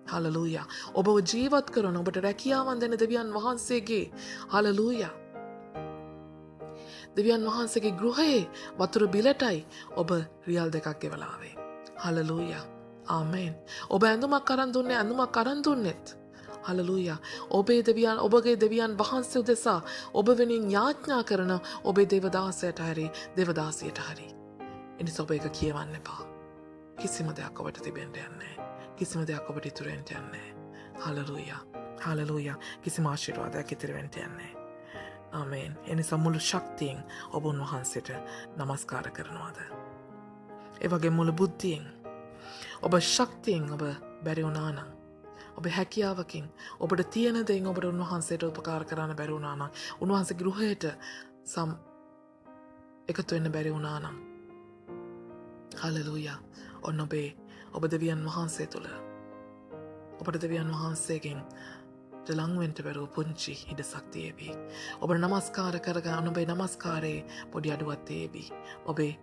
හලෙලූයා. ඔබව ජීවත් කරන ඔබට රැකියාවන් දෙන දෙවියන් වහන්සේගේ හලෙලූයා. දෙවියන් වහන්සේගේ ගෘහයේ වතුර බිලටයි ඔබ රියල් දෙකක් ගෙවලා ආවේ. හලෙලූයා. ආමෙන්. ඔබ ඇඳුමක් අරන් දුන්නෙත්. හලෙලූයා. ඔබගේ දෙවියන් වහන්සේ උදෙසා ඔබ වෙනින් යාඥා කරන ඔබේ දේවදාසයට හරි දේවදාසියට හරි. එනිසා ඔබ ඒක කියවන්න එපා. කිසිම දෙයක් ඔබට තිබෙන්න යන්නේ නැහැ. කිසිම දෙයක් ඔබට ඉතුරු වෙන්න යන්නේ නැහැ. හලෙලූයා. හලෙලූයා. කිසිම ආශිර්වාදයක් ඉතිරි වෙන්න යන්නේ නැහැ. ආමේන්. එනිසා මුළු ශක්තියෙන් ඔබ උන්වහන්සේට නමස්කාර කරනවාද. ඒ වගේ මුළු බුද්ධියෙන් ඔබ ශක්තියෙන් ඔබ බැරි වුණා නම් ඔබ හැකියාවකින් ඔබට තියෙන දෙයින් ඔබට උන්වහන්සේට උපකාර කරන්න බැරි වුණා නම් උන්වහන්සේ ගෘහයට එකතු වෙන්න බැරි වුණා නම් හලෙලූයා ඔන්න ඔබ දෙවියන් වහන්සේ තුළ ඔබට දෙවියන් වහන්සේගෙන් ලංවෙන්ට බැරුව පුංචි හිඩසක් තියේවී. ඔබට නමස්කාර කරගන්න ඔබේ නමස්කාරයේ පොඩි අඩුවත් තියේවී. ඔබේ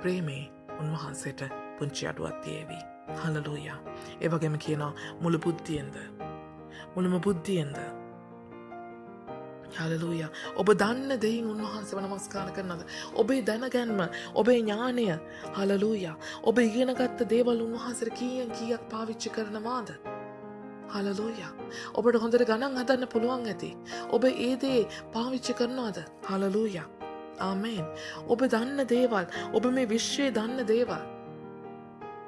ප්‍රේමේ උන්වහන්සේට පුංචි අඩුවත් තියේවී. හලලූයා. ඒ වගේම කියනවා මුළු බුද්ධියෙන්ද මුළුම බුද්ධියෙන්ද හලලූයා. ඔබ දන්න දෙයින් උන්වහන්සේව නමස්කාර කරනවද? ඔබේ දැනගැන්ම, ඔබේ ඥානය, හලලූයා. ඔබ ඉගෙනගත්ත දේවල් උන්වහන්සේට කීයක් පාවිච්චි කරනවාද? හලලූයා. ඔබට හොඳට ගණන් හදන්න පුළුවන් ඇති. ඔබ ඒ දේ පාවිච්චි කරනවද? හලලූයා. ආමේන්. ඔබ දන්න දේවල්, ඔබ මේ විශ්වයේ දන්න දේවල්,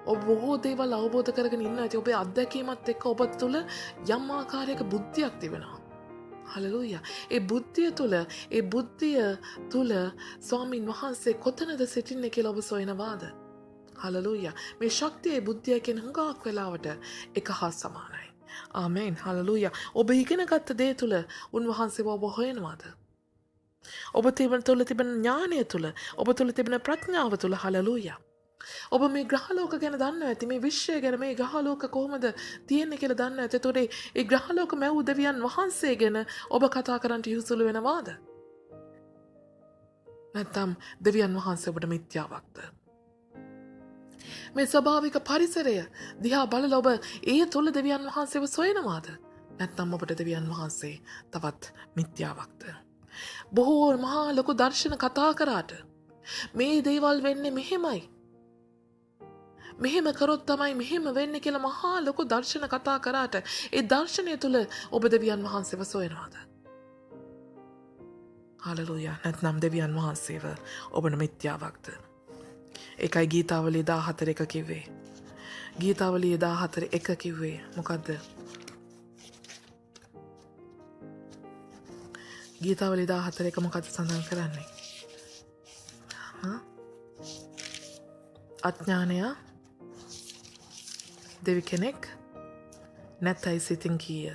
ඔබ බොහෝ දේවල් අවබෝධ කරගෙන ඉන්න ඇති. ඔබේ අත්දැකීමත් එක්ක ඔබ තුළ යම් ආකාරයක බුද්ධියක් තිබෙනවා. හලලූයා. ඒ බුද්ධිය තුළ ස්වාමින් වහන්සේ කොතනද සිටින්නේ කියලා ඔබ සොයනවාද? හලලූයා. මේ ශක්තියේ බුද්ධිය කියන හුඟක් වෙලාවට එක හා සමානයි. ආමේන්. හලලූයා. ඔබ ඉගෙනගත්ත දේ තුළ උන්වහන්සේව ඔබ හොයනවාද? ඔබ තුළ තිබෙන ඥානය තුළ, ඔබ තුළ තිබෙන ප්‍රඥාව තුළ හලලූයා. ඔබ මේ ග්‍රහලෝක ගැන දන්න ඇති. මේ විශ්වය ගැන, මේ ග්‍රහලෝක කොහොමද තියෙන්නේ කියලා දන්න ඇති. එතකොට ඒ ග්‍රහලෝක මැව් දෙවියන් වහන්සේ ගැන ඔබ කතා කරන්න යොසුළු වෙනවාද? නැත්නම් දෙවියන් වහන්සේ ඔබට මිත්‍යාවක්ද? මේ ස්වභාවික පරිසරය දිහා බලලා ඔබ ඒ තුළ දෙවියන් වහන්සේව සොයනවාද? නැත්නම් ඔබට දෙවියන් වහන්සේ තවත් මිත්‍යාවක්ද? බොහෝ මහා ලොකු දර්ශන කතා කරාට මේ දේවල් වෙන්නේ මෙහෙමයි, මෙහෙම කරොත් තමයි මෙහෙම වෙන්නේ කියලා මහා ලොකු දර්ශන කතා කරාට ඒ දර්ශනය තුළ ඔබ දෙවියන් වහන්සේව සොයනවාද? හලලූයා. නැත්නම් දෙවියන් වහන්සේව ඔබට මිත්‍යාවක්ද? ඒකයි ගීතාවලිය 14:1 කිව්වේ. ගීතාවලිය 14:1 කිව්වේ මොකද්ද? ගීතාවලිය 14:1 මොකද්ද සඳහන් කරන්නේ? අඥානය දෙවි කෙනෙක් නැතයි සිතින් කීය.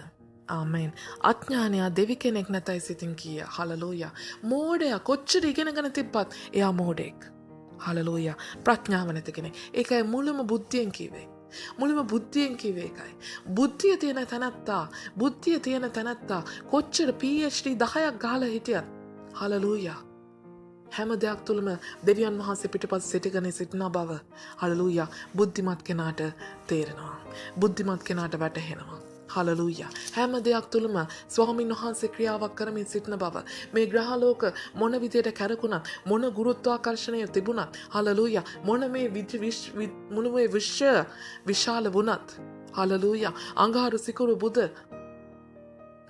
ආමේන්. අඥානයා දෙවි කෙනෙක් නැතයි සිතින් කීය. හලලූයා. මෝඩයා කොච්චර ඉගෙනගෙන තිබ්බත් එයා මෝඩෙක්. හලලූයා. ප්‍රඥාව නැති කෙනෙක්. ඒකයි මුළුම බුද්ධියෙන් කිව්වේ. මුළුම බුද්ධියෙන් කිව්වේ ඒකයි. බුද්ධිය තියෙන තැනත්තා කොච්චර PhD 10ක් ගහලා හිටියත් හලලූයා. හැම දෙයක් තුළම දෙවියන් වහන්සේ පිටපස්සේ සිටගෙන සිටින බව හලලූයා බුද්ධිමත් කෙනාට තේරෙනවා. බුද්ධිමත් කෙනාට වැටහෙනවා. හලලූයා. හැම දෙයක් තුළම ස්වාමින් වහන්සේ ක්‍රියාවක් කරමින් සිටින බව. මේ ග්‍රහලෝක මොන විදියට කැරකුණත්, මොන ගුරුත්වාකර්ෂණය තිබුණත්, හලලූයා, මොන මේ මුළුමේ විශ්වය විශාල වුණත්, හලලූයා, අඟහරු සිකුරු බුද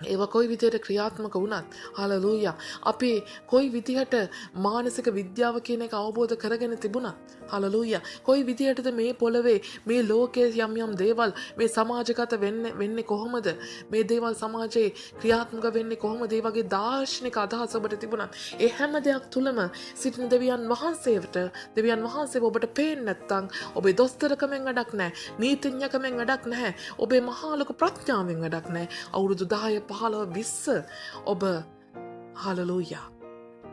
ඒවා කොයි විදියට ක්‍රියාත්මක වුණත්, හලලූයා, අපි කොයි විදියට මානසික විද්‍යාව කියන එක අවබෝධ කරගෙන තිබුණත්, හලලූයා, කොයි විදියටද මේ පොළවේ මේ ලෝකයේ යම් දේවල් මේ සමාජගත වෙන්නේ කොහොමද, මේ දේවල් සමාජයේ ක්‍රියාත්මක වෙන්නේ කොහොමද, ඒ වගේ දාර්ශනික අදහස් ඔබට තිබුණත් ඒ හැම දෙයක් තුලම සිටින දෙවියන් වහන්සේ ඔබට පේන්නේ නැත්නම් ඔබේ දොස්තරකමෙන් වැඩක් නැහැ, නීතිඥකමෙන් වැඩක් නැහැ, ඔබේ මහා ලොකු ප්‍රඥාවෙන් වැඩක් නැහැ. අවුරුදු 10 15 20 ඔබ හලලූයා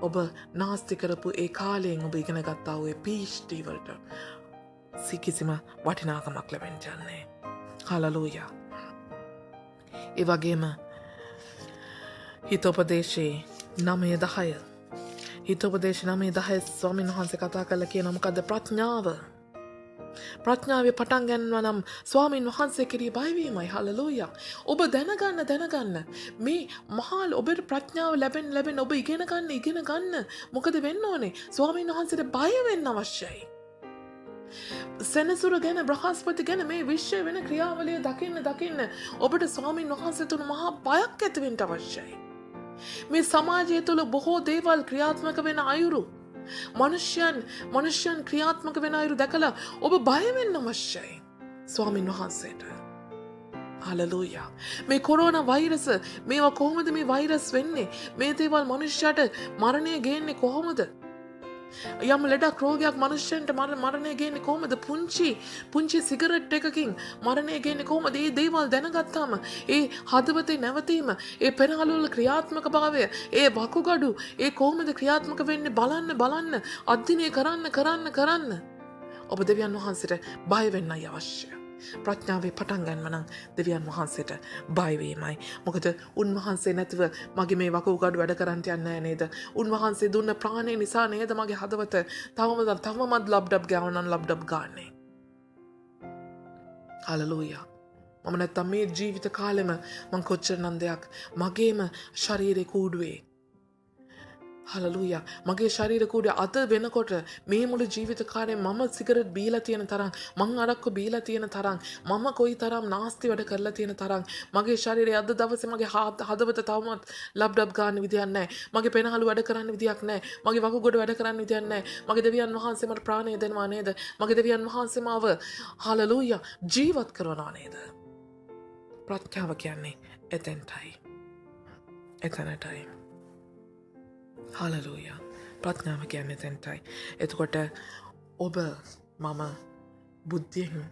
ඔබ නාස්ති කරපු ඒ කාලයෙන් ඔබ ඉගෙන ගත්තා වූ PhD වලට කිසිම වටිනාකමක් ලැබෙන්නේ නැහැ. හලලූයා. ඒ වගේම හිතෝපදේශේ 9:10 ස්වාමීන් වහන්සේ කතා කරලා කියන මොකද්ද? ප්‍රඥාවේ පටන් ගන්නවා නම් ස්වාමීන් වහන්සේ කෙරෙහි බයවීමයි. හලලූයා. ඔබ දැනගන්න මේ මහා ඔබට ප්‍රඥාව ලැබෙන්න ඔබ ඉගෙන ගන්න මොකද වෙන්න ඕනේ? ස්වාමීන් වහන්සේට බය වෙන්න අවශ්‍යයි. සෙනසුර ගැන, බ්‍රහස්පති ගැන, මේ විශ්වය වෙන ක්‍රියාවලිය දකින්න ඔබට ස්වාමීන් වහන්සේ තුළ මහා බයක් ඇති වෙන්න අවශ්‍යයි. මේ සමාජය තුළ බොහෝ දේවල් ක්‍රියාත්මක වෙන අයුරු, මනුෂ්‍යයන් ක්‍රියාත්මක වෙන අයුරු දැකලා ඔබ බය වෙන්න අවශ්‍යයි ස්වාමින් වහන්සේට. හලලූයා. මේ කොරෝනා වෛරස මේවා කොහොමද මේ වෛරස් වෙන්නේ? මේ දේවල් මනුෂ්‍යයට මරණය ගේන්නේ කොහොමද? යම් ලෙඩක් රෝගයක් මනුෂ්‍යයන්ට මරණය ගේන්නේ කොහොමද? පුංචි සිගරට් එකකින් මරණය ගේන්නේ කොහොමද? මේ දේවල් දැනගත්තාම ඒ හදවතේ නැවතීම, ඒ පෙරහළවල ක්‍රියාත්මක භාවය, ඒ වකුගඩු ඒ කොහොමද ක්‍රියාත්මක වෙන්නේ බලන්න අධ්‍යයනය කරන්න. ඔබ දෙවියන් වහන්සේට බය වෙන්නයි අවශ්‍යයි. ප්‍රඥාවේ පටන් ගන්න නම් දෙවියන් වහන්සේට බය වීමයි. මොකද උන්වහන්සේ නැතිව මගේ මේ වකුගඩු වැඩ කරන්න යන්නේ නැහැ නේද? උන්වහන්සේ දුන්න ප්‍රාණය නිසා නේද මගේ හදවත තවමත් ලබ්ඩබ් ගාන්නේ. හලලූයා. මම නැත්තම් මේ ජීවිත කාලෙම මං කොච්චරනම් දෙයක් මගේම ශරීරේ කූඩුවේ. හලලූයා. මගේ ශරීර කූඩුවේ අද වෙනකොට මේ මුළු ජීවිත කාලේ මම සිගරට් බීලා තියෙන තරම්, මං අරක්කු බීලා තියෙන තරම්, මම කොයි තරම් නාස්ති වැඩ කරලා තියෙන තරම් මගේ ශරීරය අද දවසේ මගේ හදවත තවමත් ලබ්ඩබ් ගන්න විදියක් නැහැ. මගේ පෙනහළු වැඩ කරන්න විදියක් නැහැ. මගේ වකුගඩු වැඩ කරන්න විදියක් නැහැ. මගේ දෙවියන් වහන්සේ මට ප්‍රාණය දෙනවා නේද? මගේ දෙවියන් වහන්සේ මාව හලලූයා ජීවත් කරනවා නේද? ප්‍රඥාව කියන්නේ එතනටයි. හලලූයා. ප්‍රඥාව කියන්නේ එතනටයි. එතකොට ඔබ මම බුද්ධියෙන්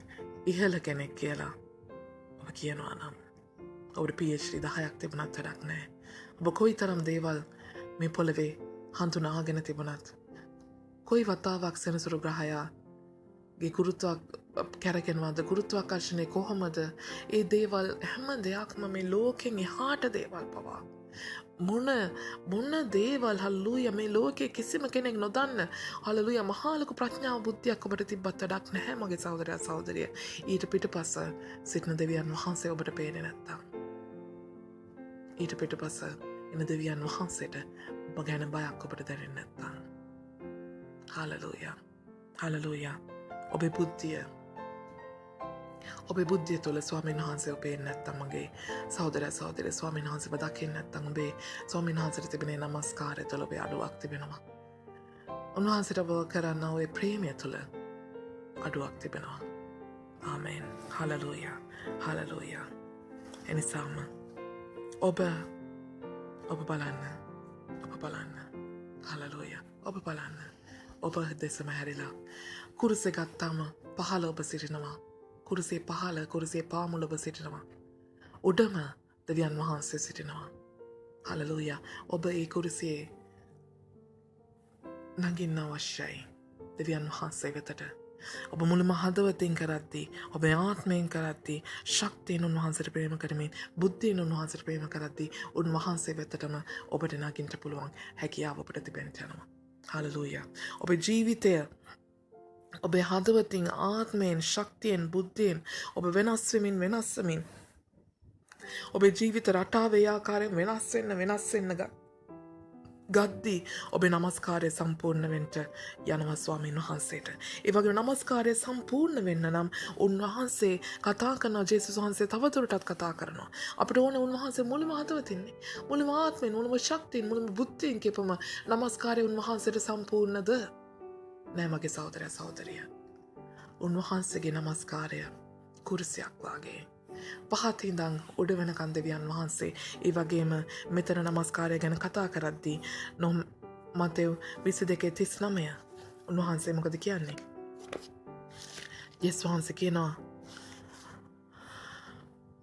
ඉහළ කෙනෙක් කියලා ඔබ කියනවා නම් ඔබට PhD 10ක් තිබුණත් වැඩක් නැහැ. ඔබ කොයිතරම් දේවල් මේ පොළවේ හඳුනාගෙන තිබුණත්, කොයි වතාවක් සෙනසුරු ග්‍රහයාගේ කැරකෙනවාද, ගුරුත්වාකර්ෂණය කොහොමද, ඒ දේවල් හැම දෙයක්ම මේ ලෝකෙන් එහාට දේවල් පවා මොන දේවල් හල්ලූයා මේ ලෝකයේ කිසිම කෙනෙක් නොදන්න හලලූයා මහා ලොකු ප්‍රඥාව බුද්ධියක් ඔබට තිබ්බත් වැඩක් නැහැ මගේ සහෝදරයා සහෝදරිය. ඊට පිටපස්ස සිටින දෙවියන් වහන්සේ ඔබට පේන්නේ නැත්තම්, ඊට පිටපස්ස එන දෙවියන් වහන්සේට ඔබ ගැන බයක් ඔබට දැනෙන්නේ නැත්තම්, හලලූයා. ඔබේ බුද්ධිය තුළ ස්වාමීන් වහන්සේ පේන්නේ නැත්තම්, මගේ සහෝදරයා සහෝදරිය ස්වාමීන් වහන්සේව දකින්නේ නැත්තම්, ඔබේ ස්වාමීන් වහන්සේට තිබෙන නමස්කාරය තුළ ඔබේ අඩුවක් තිබෙනවා. උන්වහන්සේට ඔබ කරන්න ඔය ප්‍රේමය තුළ අඩුවක් තිබෙනවා. ආමේන්. හලලූයා. එනිසාම ඔබ බලන්න. හලලූයා. ඔබ බලන්න. ඔබ දෙසම හැරිලා කුරුසේ ගත්තාම පහළ ඔබ සිටිනවා. කුරුසේ පාමුල ඔබ සිටිනවා. උඩම දෙවියන් වහන්සේ සිටිනවා. හලලූයා. ඔබ ඒ කුරුසියේ නගින්න අවශ්‍යයි දෙවියන් වහන්සේ වෙතට. ඔබ මුළුම හදවතින් කරද්දී, ඔබ ආත්මයෙන් කරද්දී, ශක්තියෙන් උන්වහන්සේට ප්‍රේම කරමින්, බුද්ධියෙන් උන්වහන්සේට ප්‍රේම කරද්දී උන්වහන්සේ වෙතටම ඔබට නගින්න පුළුවන් හැකියාව ඔබට තිබෙන්න යනවා. හලලූයා. ඔබේ ජීවිතය ඔබේ හදවතින්, ආත්මයෙන්, ශක්තියෙන්, බුද්ධියෙන් ඔබ වෙනස් වෙමින් ඔබේ ජීවිත රටාව ඒ ආකාරයෙන් වෙනස් වෙන්න ගද්දී ඔබේ නමස්කාරය සම්පූර්ණ වෙන්න යනවා ස්වාමීන් වහන්සේට. ඒ වගේ නමස්කාරය සම්පූර්ණ වෙන්න නම් උන්වහන්සේ කතා කරනවා, ජේසුස් වහන්සේ තවදුරටත් කතා කරනවා. අපිට ඕනේ උන්වහන්සේ මුළුම හදවතින්, මුළුම ආත්මයෙන්, මුළුම ශක්තියෙන්, මුළුම බුද්ධියෙන් කියපම නමස්කාරය උන්වහන්සේට සම්පූර්ණද? නෑ මගේ සහෝදරයා සහෝදරිය. උන්වහන්සේගේ නමස්කාරය කුරුසියක් වාගේ පහත ඉඳන් උඩ වෙනකන් දෙවියන් වහන්සේ ඒ වගේම මෙතන නමස්කාරය ගැන කතා කරද්දී මතෙව් 22:39 උන්වහන්සේ මොකද කියන්නේ? යේසුස් වහන්සේ කියනවා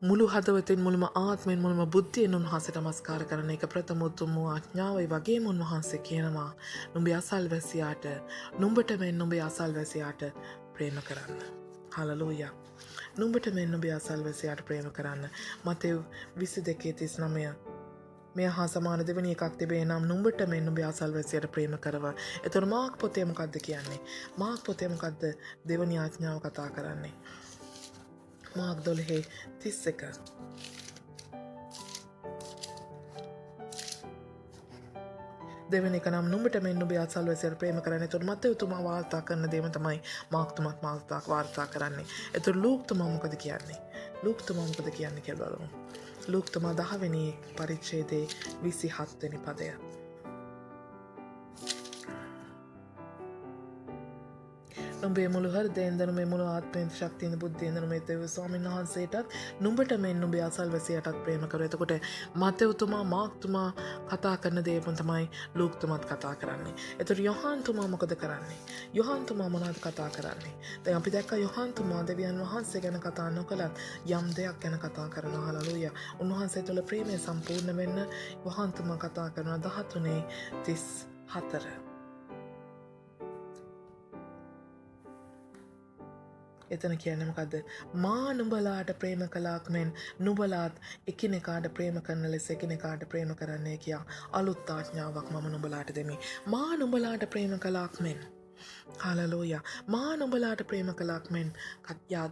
මුළු හදවතින්, මුළුම ආත්මෙන්, මුළුම බුද්ධියෙන් උන්වහන්සේට නමස්කාර කරන එක ප්‍රථම උතුම් වූ ආඥාව. ඒ වගේම උන්වහන්සේ කියනවා නුඹේ අසල්වැසියාට, නුඹට මෙන් නුඹේ අසල්වැසියාට ප්‍රේම කරන්න. හලලූයා. නුඹට මෙන් නුඹේ අසල්වැසියාට ප්‍රේම කරන්න. මතෙව් 22:39 මෙය හා සමාන දෙවෙනි එකක් තිබේ නම් නුඹට මෙන් නුඹේ අසල්වැසියාට ප්‍රේම කරව. එතකොට මාර්ක් පොතේ මොකද්ද කියන්නේ? මාර්ක් පොතේ මොකද්ද දෙවෙනි ආඥාව කතා කරන්නේ? මාර්ක් 12:31 දෙවෙනි එක නම් නුඹට මෙන් නුඹේ අසල්වැසියාට ප්‍රේම කරන්න. එතකොට මතෙව් තුමා වාර්තා කරන දේම තමයි මාර්ක් තුමාත් වාර්තා කරන්නේ. එතකොට ලූක් තුමා මොකද කියන්නේ? ලූක් තුමා මොකද කියන්නේ කියලා බලමු. ලූක් තුමා 10 වෙනි පරිච්ඡේදයේ 27 වෙනි පදය. නුඹේ මුළු හෘදයෙන් නුඹේ මුළු ආත්මයෙන් ශක්තියෙන් බුද්ධියෙන් නුඹේ දේව ස්වාමීන් වහන්සේටත් නුඹට මෙන් නුඹේ අසල්වැසියටත් ප්‍රේම කරු. එතකොට මතෙව්තුමා මාක්තුමා කතා කරන දේ තමයි ලූක්තුමත් කතා කරන්නේ. එතකොට යොහන්තුමා මොකද කරන්නේ? යොහන්තුමා මොනවද කතා කරන්නේ? දැන් අපි දැක්ක යොහන්තුමා දෙවියන් වහන්සේ ගැන කතා නොකලත් යම් දෙයක් ගැන කතා කරනවා. හලෙලූයා. උන්වහන්සේ තුළ ප්‍රේමය සම්පූර්ණ වෙන්න යොහන්තුමා කතා කරනවා 13:34. එතන කියන්නේ මොකද්ද? මා නුඹලාට ප්‍රේම කළාක් මෙන් නුඹලාත් එකිනෙකාට ප්‍රේම කරන ලෙස එකිනෙකාට ප්‍රේම කරන්නේ කියා අලුත් ආඥාවක් මම නුඹලාට දෙමි. මා නුඹලාට ප්‍රේම කළාක් මෙන්. හලෙලූයා. මා නුඹලාට ප්‍රේම කළාක් මෙන් කත්යා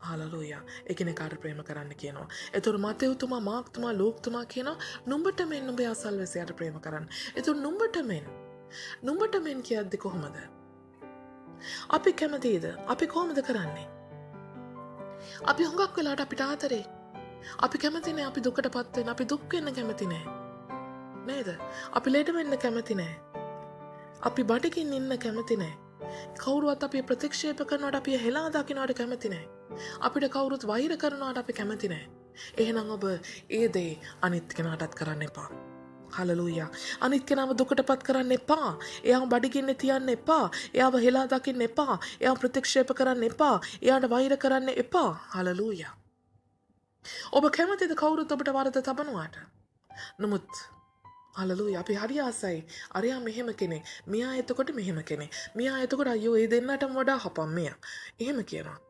හලෙලූයා. එකිනෙකාට ප්‍රේම කරන්න කියනවා. එතකොට මතෙව්තුමා මාක්තුමා ලූක්තුමා කියනවා නුඹට මෙන් නුඹේ අසල්වැසියාට ප්‍රේම කරන්න. එතකොට නුඹට මෙන් කියද්දි කොහොමද? අපි කැමතිද? අපි කොහොමද කරන්නේ? අපි හුඟක් වෙලාට අපිට ආතරේ. අපි කැමති නෑ අපි දුකටපත් වෙන්න. අපි දුක් වෙන්න කැමති නෑ. නේද? අපි ලෙඩ වෙන්න කැමති නෑ. අපි බඩගින්න ඉන්න කැමති නෑ. කවුරුවත් අපි ප්‍රතික්ෂේප කරනවට අපි හෙලා දකින්නවට කැමති නෑ. අපිට කවුරුත් වෛර කරනවට අපි කැමති නෑ. එහෙනම් ඔබ ඒ දේ අනිත් කෙනාටත් කරන්න එපා. හලලූයා. අනිත් කෙනාව දුකටපත් කරන්න එපා. එයාව බඩගින්නේ තියන්න එපා. එයාව හෙලා දකින්න එපා. එයාව ප්‍රතික්ෂේප කරන්න එපා. එයාට වෛර කරන්න එපා. හලලූයා. ඔබ කැමතිද කවුරුත් ඔබට වරද තබනවාට? නමුත් හලලූයා අපි හරි ආසයි. අරයා මෙහෙම කෙනෙක්. මෙයා එතකොට මෙහෙම කෙනෙක්. මෙයා එතකොට අයියෝ ඒ දෙන්නටම වඩා හපම් මෙයා. එහෙම කියනවා.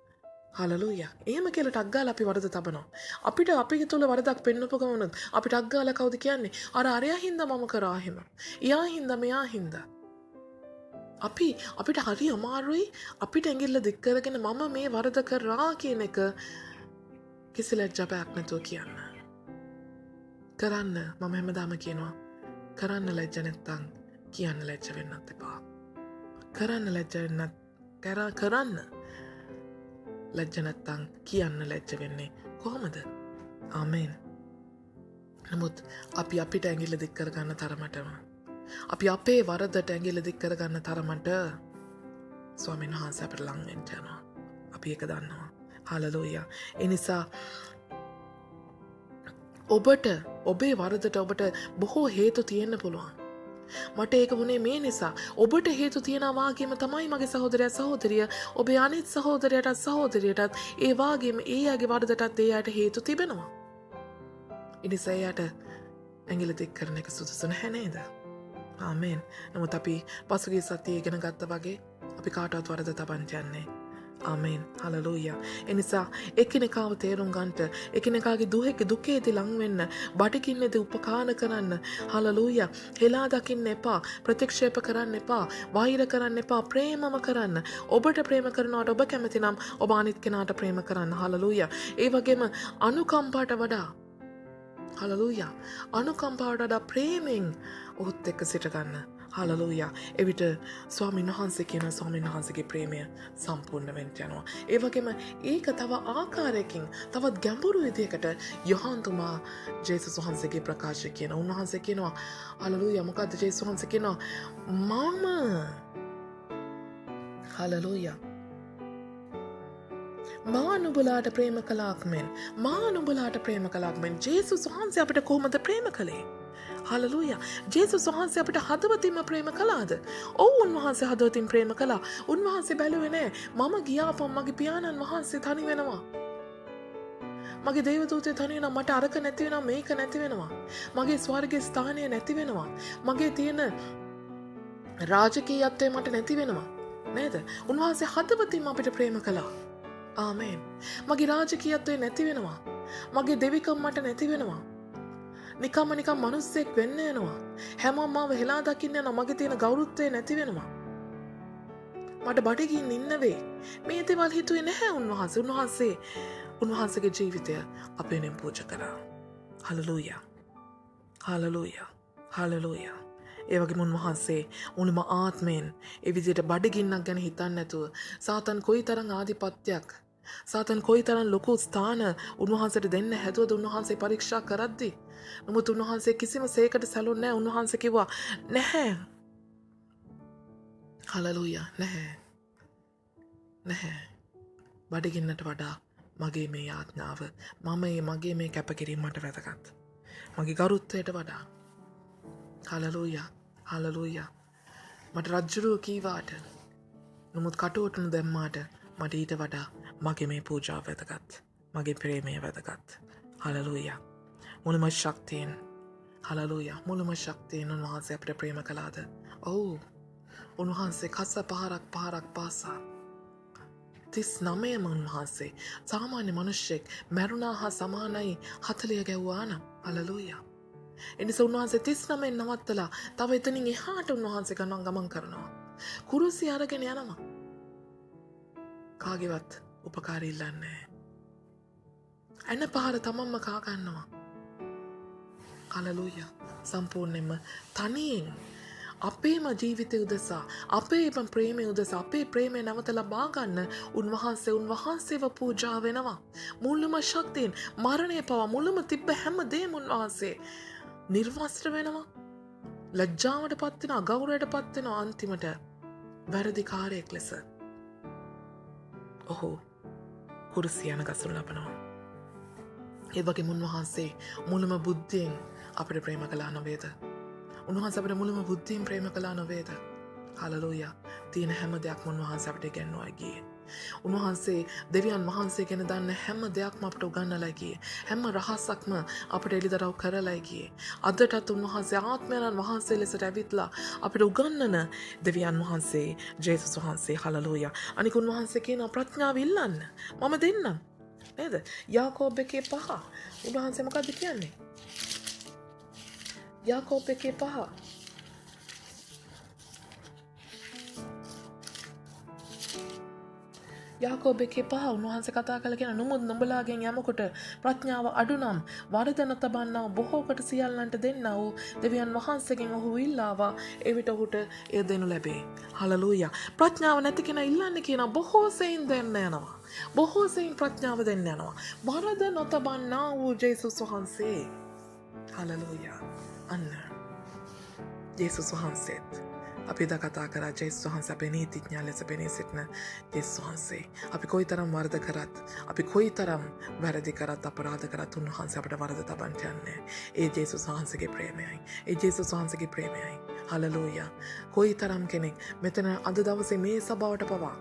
හලලූයා. එහෙම කියලා ටක් ගාලා අපි වරද තබනවා. අපිට අපි තුල වරදක් පෙන්නපු ගමනොත් අපි ටක් ගාලා කවුද කියන්නේ? අරයා හින්දා මම කරා එහෙම. එයා හින්දා මෙයා හින්දා. අපිට හරි අමාරුයි අපිට ඇඟිල්ල දික් කරගෙන මම මේ වරද කරා කියන එක කිසි ලැජ්ජාවක් නැතුව කියන්න. කරන්න මම හැමදාම කියනවා. කරන්න ලැජ්ජ නැත්තම් කියන්න ලැජ්ජ වෙන්නත් එපා. කරන්න ලැජ්ජ වෙන්නත් කරන්න ලැජ්ජ නැත්තම් කියන්න ලැජ්ජ වෙන්නේ කොහොමද? ආමේන්. නමුත් අපි අපිට ඇඟිල්ල දික් කරගන්න තරමටම අපි අපේ වරදට ඇඟිල්ල දික් කරගන්න තරමට ස්වාමීන් වහන්සේ අපට ලං වෙන්න යනවා. අපි ඒක දන්නවා. හලෙලූයා. ඒ නිසා ඔබට ඔබේ වරදට ඔබට බොහෝ හේතු තියෙන්න පුළුවන්. මට ඒක වුණේ මේ නිසා. ඔබට හේතු තියෙනවා වගේම තමයි මගේ සහෝදරයා සහෝදරිය ඔබේ අනිත් සහෝදරයටත් සහෝදරියටත් ඒ වගේම ඒ අයගේ වරදටත් ඒ අයට හේතු තිබෙනවා. ඒ නිසා එයාට ඇඟිලි දික් කරන එක සුදුසු නැහැ නේද? ආමේන්. නමුත් අපි පසුගිය සතියේ ඉගෙන ගත්තා වගේ අපි කාටවත් වරද තබන්න යන්නේ. ආමේන්. හලෙලූයා. ඒ නිසා එකිනෙකාව තේරුම් ගන්නට එකිනෙකාගේ දුකේදී ලං වෙන්න බඩගින්නේදී උපකාර කරන්න. හලෙලූයා. හෙලා දකින්න එපා. ප්‍රතික්ෂේප කරන්න එපා. වෛර කරන්න එපා. ප්‍රේමම කරන්න. ඔබට ප්‍රේම කරනවට ඔබ කැමති නම් ඔබ අනිත් කෙනාට ප්‍රේම කරන්න. හලෙලූයා. ඒ වගේම අනුකම්පාවට වඩා හලෙලූයා. අනුකම්පාවට වඩා ප්‍රේමෙන් ඔහුත් එක්ක සිට ගන්න. හලෙලූයා. එවිට ස්වාමීන් වහන්සේ කියන ස්වාමීන් වහන්සේගේ ප්‍රේමය සම්පූර්ණ වෙන්න යනවා. ඒ වගේම ඒක තව ආකාරයකින් තවත් ගැඹුරු විදියකට යොහන්තුමා ජේසුස් වහන්සේගේ ප්‍රකාශය කියන උන්වහන්සේ කියනවා හලෙලූයා. මොකද්ද ජේසුස් වහන්සේ කියනවා? මම හලෙලූයා. මා නුඹලාට ප්‍රේම කළාක් මෙන් ජේසුස් වහන්සේ අපිට කොහොමද ප්‍රේම කළේ? හලෙලූයා. ජේසුස් වහන්සේ අපිට හදවතින්ම ප්‍රේම කළාද? ඔව් උන්වහන්සේ හදවතින් ප්‍රේම කළා. උන්වහන්සේ බැලුවේ නෑ මම ගියාපම් මගේ පියාණන් වහන්සේ තනි වෙනවා. මගේ දේවදූතයෝ තනි වෙනවා. මට අරක නැති වෙනවා මේක නැති වෙනවා. මගේ ස්වර්ගයේ ස්ථානය නැති වෙනවා. මගේ තියෙන රාජකීයත්වය මට නැති වෙනවා. නේද? උන්වහන්සේ හදවතින්ම අපිට ප්‍රේම කළා. ආමේන්. මගේ රාජකීයත්වය නැති වෙනවා. මගේ දෙවිකම් මට නැති වෙනවා. නිකම් මිනිස්සෙක් වෙන්න යනවා. හැමෝම මාව හෙලා දකින්න යනවා. මගේ තියෙන ගෞරවත්වය නැති වෙනවා. මට බඩගින්න ඉන්න වෙයි. මේ දේවල් හිතුවේ නැහැ උන්වහන්සේ. උන්වහන්සේගේ ජීවිතය අපේ වෙනුවෙන් පූජා කරා. හලෙලූයා. හලෙලූයා. හලෙලූයා. ඒ වගේම උන්වහන්සේ උණුම ආත්මයෙන් ඒ විදිහට බඩගින්නක් ගැන හිතන්නේ නැතුව සාතන් කොයිතරම් ආධිපත්‍යයක් සාතන් කොයිතරම් ලොකු ස්ථාන උන්වහන්සේට දෙන්න හැදුවද උන්වහන්සේ පරීක්ෂා කරද්දී නමුත් උන්වහන්සේ කිසිම සේකට සැලුන්නේ නැහැ. උන්වහන්සේ කිව්වා නැහැ. හලෙලූයා. නැහැ. නැහැ. බඩගින්නට වඩා මගේ මේ යාඥාව මගේ මේ කැපකිරීම මට වැදගත්. මගේ ගරුත්වයට වඩා. Hallelujah hallelujah. මට රජ්ජුරුව කීවාට නමුත් කටුවටනු දැම්මාට මට ඊට වඩා මගේ මේ පූජාව වැදගත්. මගේ ප්‍රේමය වැදගත්. හලලූයා. මුළුම ශක්තියෙන් හලලූයා මුළුම ශක්තියෙන් උන්වහන්සේ අපිට ප්‍රේම කළාද? ඔව්. උන්වහන්සේ කස පහරක් පාසා 39ම උන්වහන්සේ සාමාන්‍ය මනුෂ්‍යෙක් මැරුණා හා සමානයි 40 ගැව්වා නම් හලලූයා. එනිසා උන්වහන්සේ 39න් නවත්තලා තව එතනින් එහාට උන්වහන්සේ ගමන් කරනවා. කුරුසිය අරගෙන යනවා. කාගේවත් උපකාරය ඉල්ලන්නේ. එන පහර තමන්ම කා ගන්නවා. හලලූයා. සම්පූර්ණයෙන්ම තනියෙන් අපේම ජීවිතය උදෙසා අපේම ප්‍රේමය උදෙසා අපේ ප්‍රේමය නැවත ලබා ගන්න උන්වහන්සේව පූජා වෙනවා. මුළුම ශක්තියෙන් මරණය පවා මුළුම තිබ්බ හැම දෙයක්ම උන්වහන්සේ නිර්වස්ත්‍ර වෙනවා. ලැජ්ජාවට පත් වෙනවා, ගෞරවයට පත් වෙනවා, අන්තිමට වැරදිකාරයෙක් ලෙස ඔහු කුරුසිය යන ගසුරු ලබනවා. ඒ වගේම උන්වහන්සේ මුළුම බුද්ධියෙන් අපිට ප්‍රේම කළා නොවේද? උන්වහන්සේ අපිට මුළුම බුද්ධියෙන් ප්‍රේම කළා නොවේද? හලලූයා. තියෙන හැම දෙයක්ම උන්වහන්සේ අපිට ඉගෙනුවා ගියේ. උන්වහන්සේ දෙවියන් වහන්සේ ගැන දන්න හැම දෙයක්ම අපිට උගන්වලා ගියේ. හැම රහසක්ම අපිට එළිදරව් කරලා ගියේ. අදටත් උන්වහන්සේ ආත්මයන් වහන්සේ ලෙසට ඇවිත්ලා අපිට උගන්වන දෙවියන් වහන්සේ ජේසුස් වහන්සේ. හලලූයා. අනික උන්වහන්සේ කියන ප්‍රඥාව ඉල්ලන්න මම දෙන්නම්. නේද? යාකෝබ් 1:5. උන්වහන්සේ මොකද්ද කියන්නේ? යාකෝබ් 1:5. යාකෝබ් 1:5 උන්වහන්සේ කතා කළ කියන නමුත් නුඹලාගෙන් යමකට ප්‍රඥාව අඩු නම් වරද නොතබන්නා බොහෝකට සියල්ලන්ට දෙන්නා වූ දෙවියන් වහන්සේගෙන් ඔහු ඉල්ලාවා. එවිට ඔහුට එය දෙනු ලැබේ. හලලූයා. ප්‍රඥාව නැති කෙනා ඉල්ලන්නේ කියන බොහෝ සෙයින් දෙන්න යනවා. බොහෝ සෙයින් ප්‍රඥාව දෙන්න යනවා. වරද නොතබන්නා වූ ජේසුස් වහන්සේ. හලලූයා. අන්න ජේසුස් වහන්සේත් අපි දා කතා කරා ජේසුස් වහන්සේ අපේ නීතිඥයා ලෙස පෙනී සිටින ජේසුස් වහන්සේ. අපි කොයිතරම් වරද කරත්, අපි කොයිතරම් වැරදි කරත්, අපරාධ කරත් උන්වහන්සේ අපට වරද තබන්න යන්නේ. ඒ ජේසුස් වහන්සේගේ ප්‍රේමයයි. ඒ ජේසුස් වහන්සේගේ ප්‍රේමයයි. හලලූයා. කොයිතරම් කෙනෙක් මෙතන අද දවසේ මේ සභාවට පවා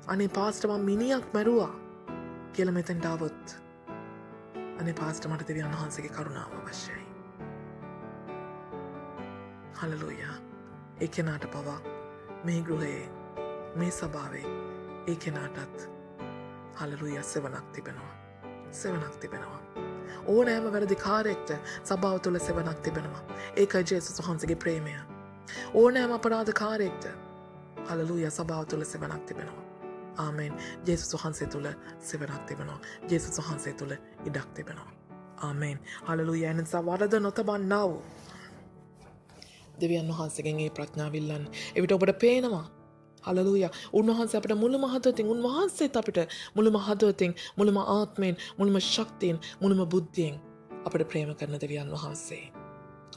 අනේ පාස්ටර් මම මිනිහක් මැරුවා කියලා මෙතනට આવොත් අනේ පාස්ටර් මට දෙවියන් වහන්සේගේ කරුණාව අවශ්‍යයි. හලලූයා. ඒ කෙනාට පවා මේ ගෘහයේ මේ සභාවේ ඒ කෙනාටත් හලලූයා සෙවණක් තිබෙනවා. සෙවණක් තිබෙනවා. ඕනෑම වැරදිකාරයෙක්ට සභාව තුළ සෙවණක් තිබෙනවා. ඒකයි ජේසුස් වහන්සේගේ ප්‍රේමය. ඕනෑම අපරාධකාරයෙක්ට හලලූයා සභාව තුළ සෙවණක් තිබෙනවා. ආමෙන්. ජේසුස් වහන්සේ තුළ සෙවණක් තිබෙනවා. ජේසුස් වහන්සේ තුළ ඉඩක් තිබෙනවා. ආමෙන්. හලලූයා. එනිසා වරද නොතබන්නා වූ දෙවියන් වහන්සේගෙන් ඒ ප්‍රඥාව ඉල්ලන්න. එවිට ඔබට පේනවා. හලලූයා. උන්වහන්සේ අපිට මුළුම හදවතින්, උන්වහන්සේත් අපිට මුළුම හදවතින්, මුළුම ආත්මයෙන්, මුළුම ශක්තියෙන්, මුළුම බුද්ධියෙන් අපිට ප්‍රේම කරන දෙවියන් වහන්සේ.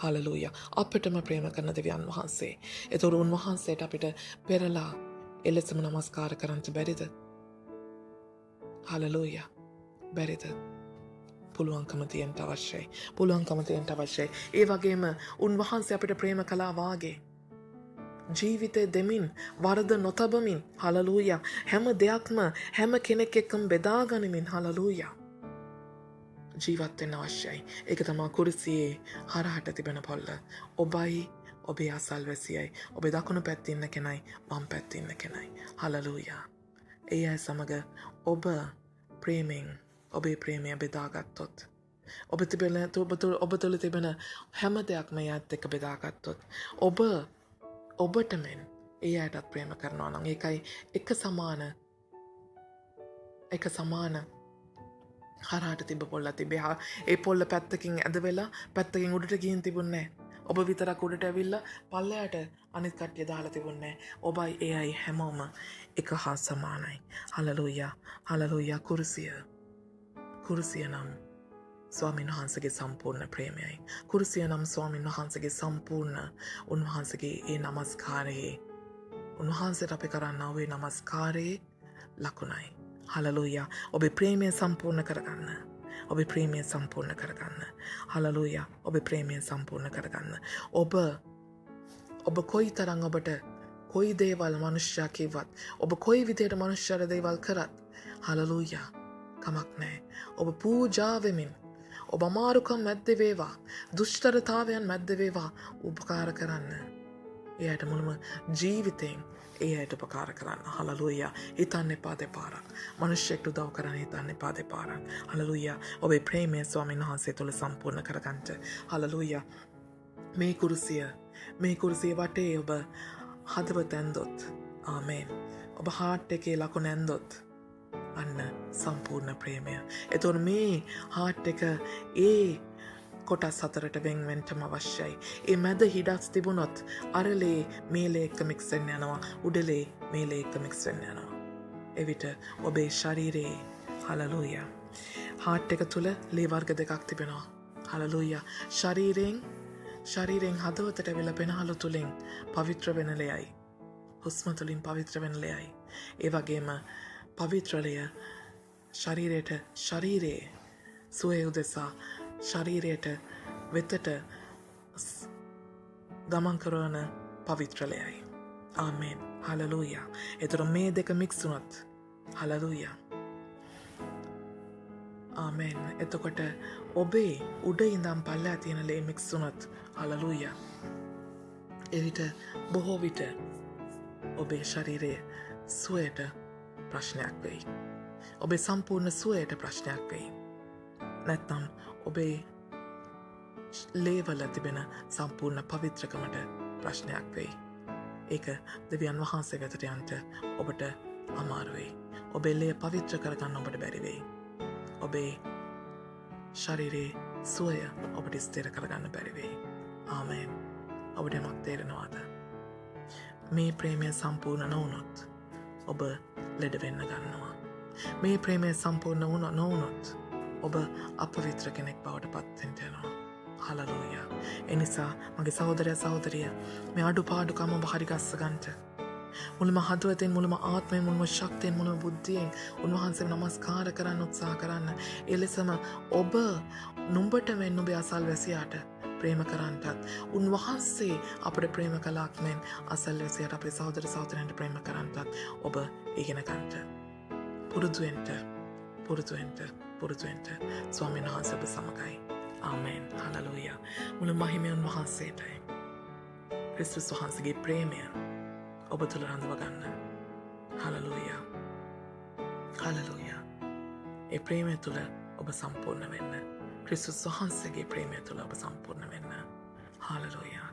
හලලූයා. අපිටම ප්‍රේම කරන දෙවියන් වහන්සේ. ඒතර උන්වහන්සේට අපිට පෙරලා එලෙසම නමස්කාර කරන්න බැරිද? හලලූයා. බැරිද? පුළුවන්කම තියෙන්න අවශ්‍යයි. පුළුවන්කම තියෙන්න අවශ්‍යයි. ඒ වගේම උන්වහන්සේ අපිට ප්‍රේම කළා වාගේ ජීවිතේ දෙමින් වරද නොතබමින් හලලූයා හැම දෙයක්ම හැම කෙනෙක් එක්කම බෙදා ගනිමින් හලලූයා ජීවත් වෙන්න අවශ්‍යයි. ඒක තමයි කුරුසියේ හරහට තිබෙන පොල්ල. ඔබයි ඔබේ අසල්වැසියයි ඔබේ දකුණු පැත්තේ ඉන්න කෙනයි වම් පැත්තේ ඉන්න කෙනයි. හලලූයා. ඒ අය සමග ඔබ ප්‍රේමෙන් ඔබේ ප්‍රේමය බෙදාගත්තොත් ඔබ තුළ තිබෙන හැම දෙයක්ම එයාත් එක්ක බෙදාගත්තොත් ඔබට මෙන් ඒ අයටත් ප්‍රේම කරනවා නම් ඒකයි එක සමාන හරහට තිබ්බ පොල්ල තිබේ. ඒ පොල්ල පැත්තකින් ඇද වෙලා පැත්තකින් උඩට ගිහින් තිබුණේ නැහැ. ඔබ විතරක් උඩට ඇවිල්ලා පල්ලයට අනිත් කට්ටිය දාලා තිබුණේ නැහැ. ඔබයි ඒ අය හැමෝම එක හා සමානයි. හලලූයා. හලලූයා. කුරුසිය නම් ස්වාමීන් වහන්සේගේ සම්පූර්ණ ප්‍රේමයයි. කුරුසිය නම් ස්වාමීන් වහන්සේගේ සම්පූර්ණ උන්වහන්සේගේ ඒ නමස්කාරයේ උන්වහන්සේට අපි කරන්නා වූ නමස්කාරයේ ලකුණයි. හලලූයා. ඔබේ ප්‍රේමය සම්පූර්ණ කරගන්න. ඔබේ ප්‍රේමය සම්පූර්ණ කරගන්න. හලලූයා. ඔබේ ප්‍රේමය සම්පූර්ණ කරගන්න. ඔබ කොයි තරම් ඔබට කොයි දේවල් මනුෂ්‍යයා කිව්වත් ඔබ කොයි විදියට මනුෂ්‍යර දේවල් කරත් හලලූයා කමක් නැහැ. ඔබ පූජා වෙමින් ඔබ අමාරුකම් මැද්දේ වේවා දුෂ්කරතාවයන් මැද්දේ වේවා උපකාර කරන්න. එයාට මුළුම ජීවිතයෙන් ඒ අයට උපකාර කරන්න. හලලූයා. හිතන්න එපා දෙපාරක්. මනුෂ්‍යයෙක්ට උදව් කරන්න හිතන්න එපා දෙපාරක්. හලලූයා. ඔබේ ප්‍රේමය ස්වාමීන් වහන්සේ තුළ සම්පූර්ණ කරගන්න. හලලූයා. මේ කුරුසිය වටේ ඔබ හදවත ඇන්දොත් ආමේන්. ඔබ හාට් එකේ ලකුණ ඇන්දොත් අන්න සම්පූර්ණ ප්‍රේමය. එතකොට මේ හාට් එක ඒ කොටස් හතරට වෙන්වෙන්ටම අවශ්‍යයි. ඒ මැද හිඩස් තිබුණොත් අරලේ මේලේ එක්ක මික්ස් වෙන්න යනවා. උඩලේ මේලේ එක්ක මික්ස් වෙන්න යනවා. එවිට ඔබේ ශරීරයේ හලලූයා. හාට් එක තුල ලේ වර්ග දෙකක් තිබෙනවා. හලලූයා. ශරීරයෙන් හදවතට ඇවිල්ලා පෙනහළු තුලින් පවිත්‍ර වෙන ලෙයයි. හුස්ම තුලින් පවිත්‍ර වෙන ලෙයයි. ඒ වගේම පවිත්‍රලය ශරීරයේ සුවය උදෙසා ශරීරයට වෙතට ගමන් කරවන පවිත්‍රලයයි. ආමේන්. හලලූයා. එතකොට මේ දෙක මික්ස් වුණොත් හලලූයා. ආමේන්. එතකොට ඔබේ උඩ ඉඳන් පල්ලෙහා තියෙන ලේ මික්ස් වුණොත් හලලූයා. එවිට බොහෝ විට ඔබේ ශරීරයේ සුවයට ප්‍රශ්නයක් වෙයි. ඔබේ සම්පූර්ණ සුවයට ප්‍රශ්නයක් වෙයි. නැත්නම් ඔබේ ලේවල තිබෙන සම්පූර්ණ පවිත්‍රකමට ප්‍රශ්නයක් වෙයි. ඒක දෙවියන් වහන්සේ වෙතට යන්න ඔබට අමාරු වෙයි. ඔබේ ලේ පවිත්‍ර කරගන්න ඔබට බැරි වෙයි. ඔබේ ශරීරයේ සුවය ඔබට ස්ථිර කරගන්න බැරි වෙයි. ආමේන්. ඔබට යමක් තේරෙනවද? මේ ප්‍රේමය සම්පූර්ණ නොවුනොත් ඔබ ලෙඩ වෙන්න ගන්නවා. මේ ප්‍රේමය සම්පූර්ණ නොවුනොත් ඔබ අපවිත්‍ර කෙනෙක් බවට පත් වෙන්න යනවා. හලලූයා. එනිසා මගේ සහෝදරිය මේ අඩුපාඩුකම ඔබ හරි ගස්ස ගන්නට මුළුම හදවතෙන් මුළුම ආත්මයෙන් මුළුම ශක්තියෙන් මුළුම බුද්ධියෙන් උන්වහන්සේට නමස්කාර කරන්න උත්සාහ කරන්න. එලෙසම ඔබ නුඹට මෙන් ඔබේ අසල්වැසියාට ප්‍රේම කරන්නටත් උන්වහන්සේ අපට ප්‍රේම කළාක් මෙන් අසල්වැසියාට අපේ සහෝදරයන්ට ප්‍රේම කරන්නටත් ඔබ ඉගෙන ගන්නට පුරුදු වෙන්න ස්වාමීන් වහන්සේ ඔබ සමගයි. ආමේන්. හලලූයා. මුළු මහිමය උන්වහන්සේටයි. ක්‍රිස්තුස් වහන්සේගේ ප්‍රේමය ඔබ තුළ රඳව ගන්න. හලලූයා. ඒ ප්‍රේමය තුළ ඔබ සම්පූර්ණ වෙන්න. ක්‍රිස්තුස් වහන්සේගේ ප්‍රේමය තුළ ඔබ සම්පූර්ණ වෙන්න. හලලූයා.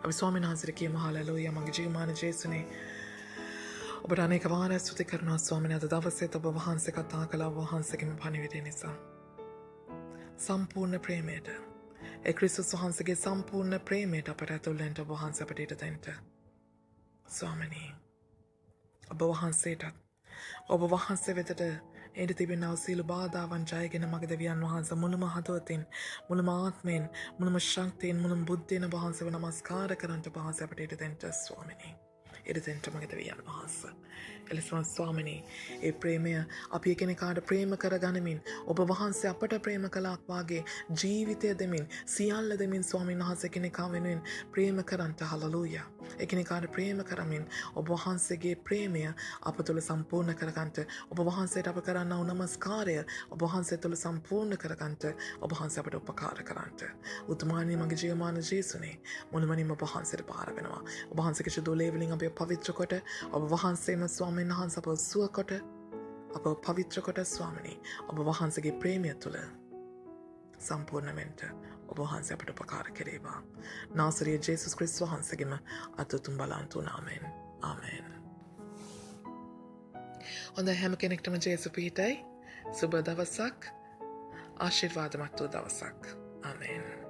අපි ස්වාමීන් වහන්සේට කියමු හලලූයා. මගේ ජීවමාන ජේසුනේ ඔබට අනේක වාරයක් ස්තුති කරනවා ස්වාමීනි. අද දවසේත් ඔබ වහන්සේ කතා කළා වහන්සේගේම පණිවිඩය නිසා. සම්පූර්ණ ප්‍රේමයට ඒ ක්‍රිස්තුස් වහන්සේගේ සම්පූර්ණ ප්‍රේමයට අපට ඇතුල් වෙන්න ඔබ වහන්සේ අපට ඉඩ දෙන්න. ස්වාමීනි ඔබ වහන්සේ වෙතට එඩ තිබෙනා සියලු බාධාවන් ජයගෙන මගේ දෙවියන් වහන්සේ මුළුම හදවතින් මුළුම ආත්මයෙන් මුළුම ශක්තියෙන් මුළුම බුද්ධියෙන් වහන්සේව නමස්කාර කරන්නට වහන්සේ අපට ඉඩ දෙන්න ස්වාමීනි. ඉඩ දෙන්න මගේ දෙවියන් වහන්සේ. එලෙසම ස්වාමීනි ඒ ප්‍රේමය අපි එකිනෙකාට ප්‍රේම කරගනිමින් ඔබ වහන්සේ අපට ප්‍රේම කළාක් වාගේ ජීවිතය දෙමින් සියල්ල දෙමින් ස්වාමීන් වහන්සේ කෙනෙකා වෙනුවෙන් ප්‍රේම කරන්නට. හලලූයා. එකිනෙකාට ප්‍රේම කරමින් ඔබ වහන්සේගේ ප්‍රේමය අප තුළ සම්පූර්ණ කරගන්නට ඔබ වහන්සේට අප කරන්නා වූ නමස්කාරය ඔබ වහන්සේ තුළ සම්පූර්ණ කරගන්නට ඔබ වහන්සේ අපට උපකාර කරන්නට. උතුමාණනි මගේ ජීවමාන ජේසුනේ මුළුමනින්ම ඔබ වහන්සේට පාර වෙනවා. ඔබ වහන්සේගේ සුදුලේ වලින් අපි පවිත්‍ර කොට ඔබ වහන්සේම ස්වාමීන් වහන්සේ අප සුව කොට අප පවිත්‍ර කොට ස්වාමිනී ඔබ වහන්සේගේ ප්‍රේමය තුළ සම්පූර්ණ වෙන්න ඔබ වහන්සේ අපට උපකාර කෙරේවා. නාසරයේ ජේසුස් ක්‍රිස්තුස් වහන්සේගේම අතුතුම් බලන්තු නාමයෙන්. ආමේන්. හොඳයි හැම කෙනෙක්ටම ජේසු පිහිටයි. සුබ දවසක්. ආශිර්වාදමත් වූ දවසක්. ආමේන්.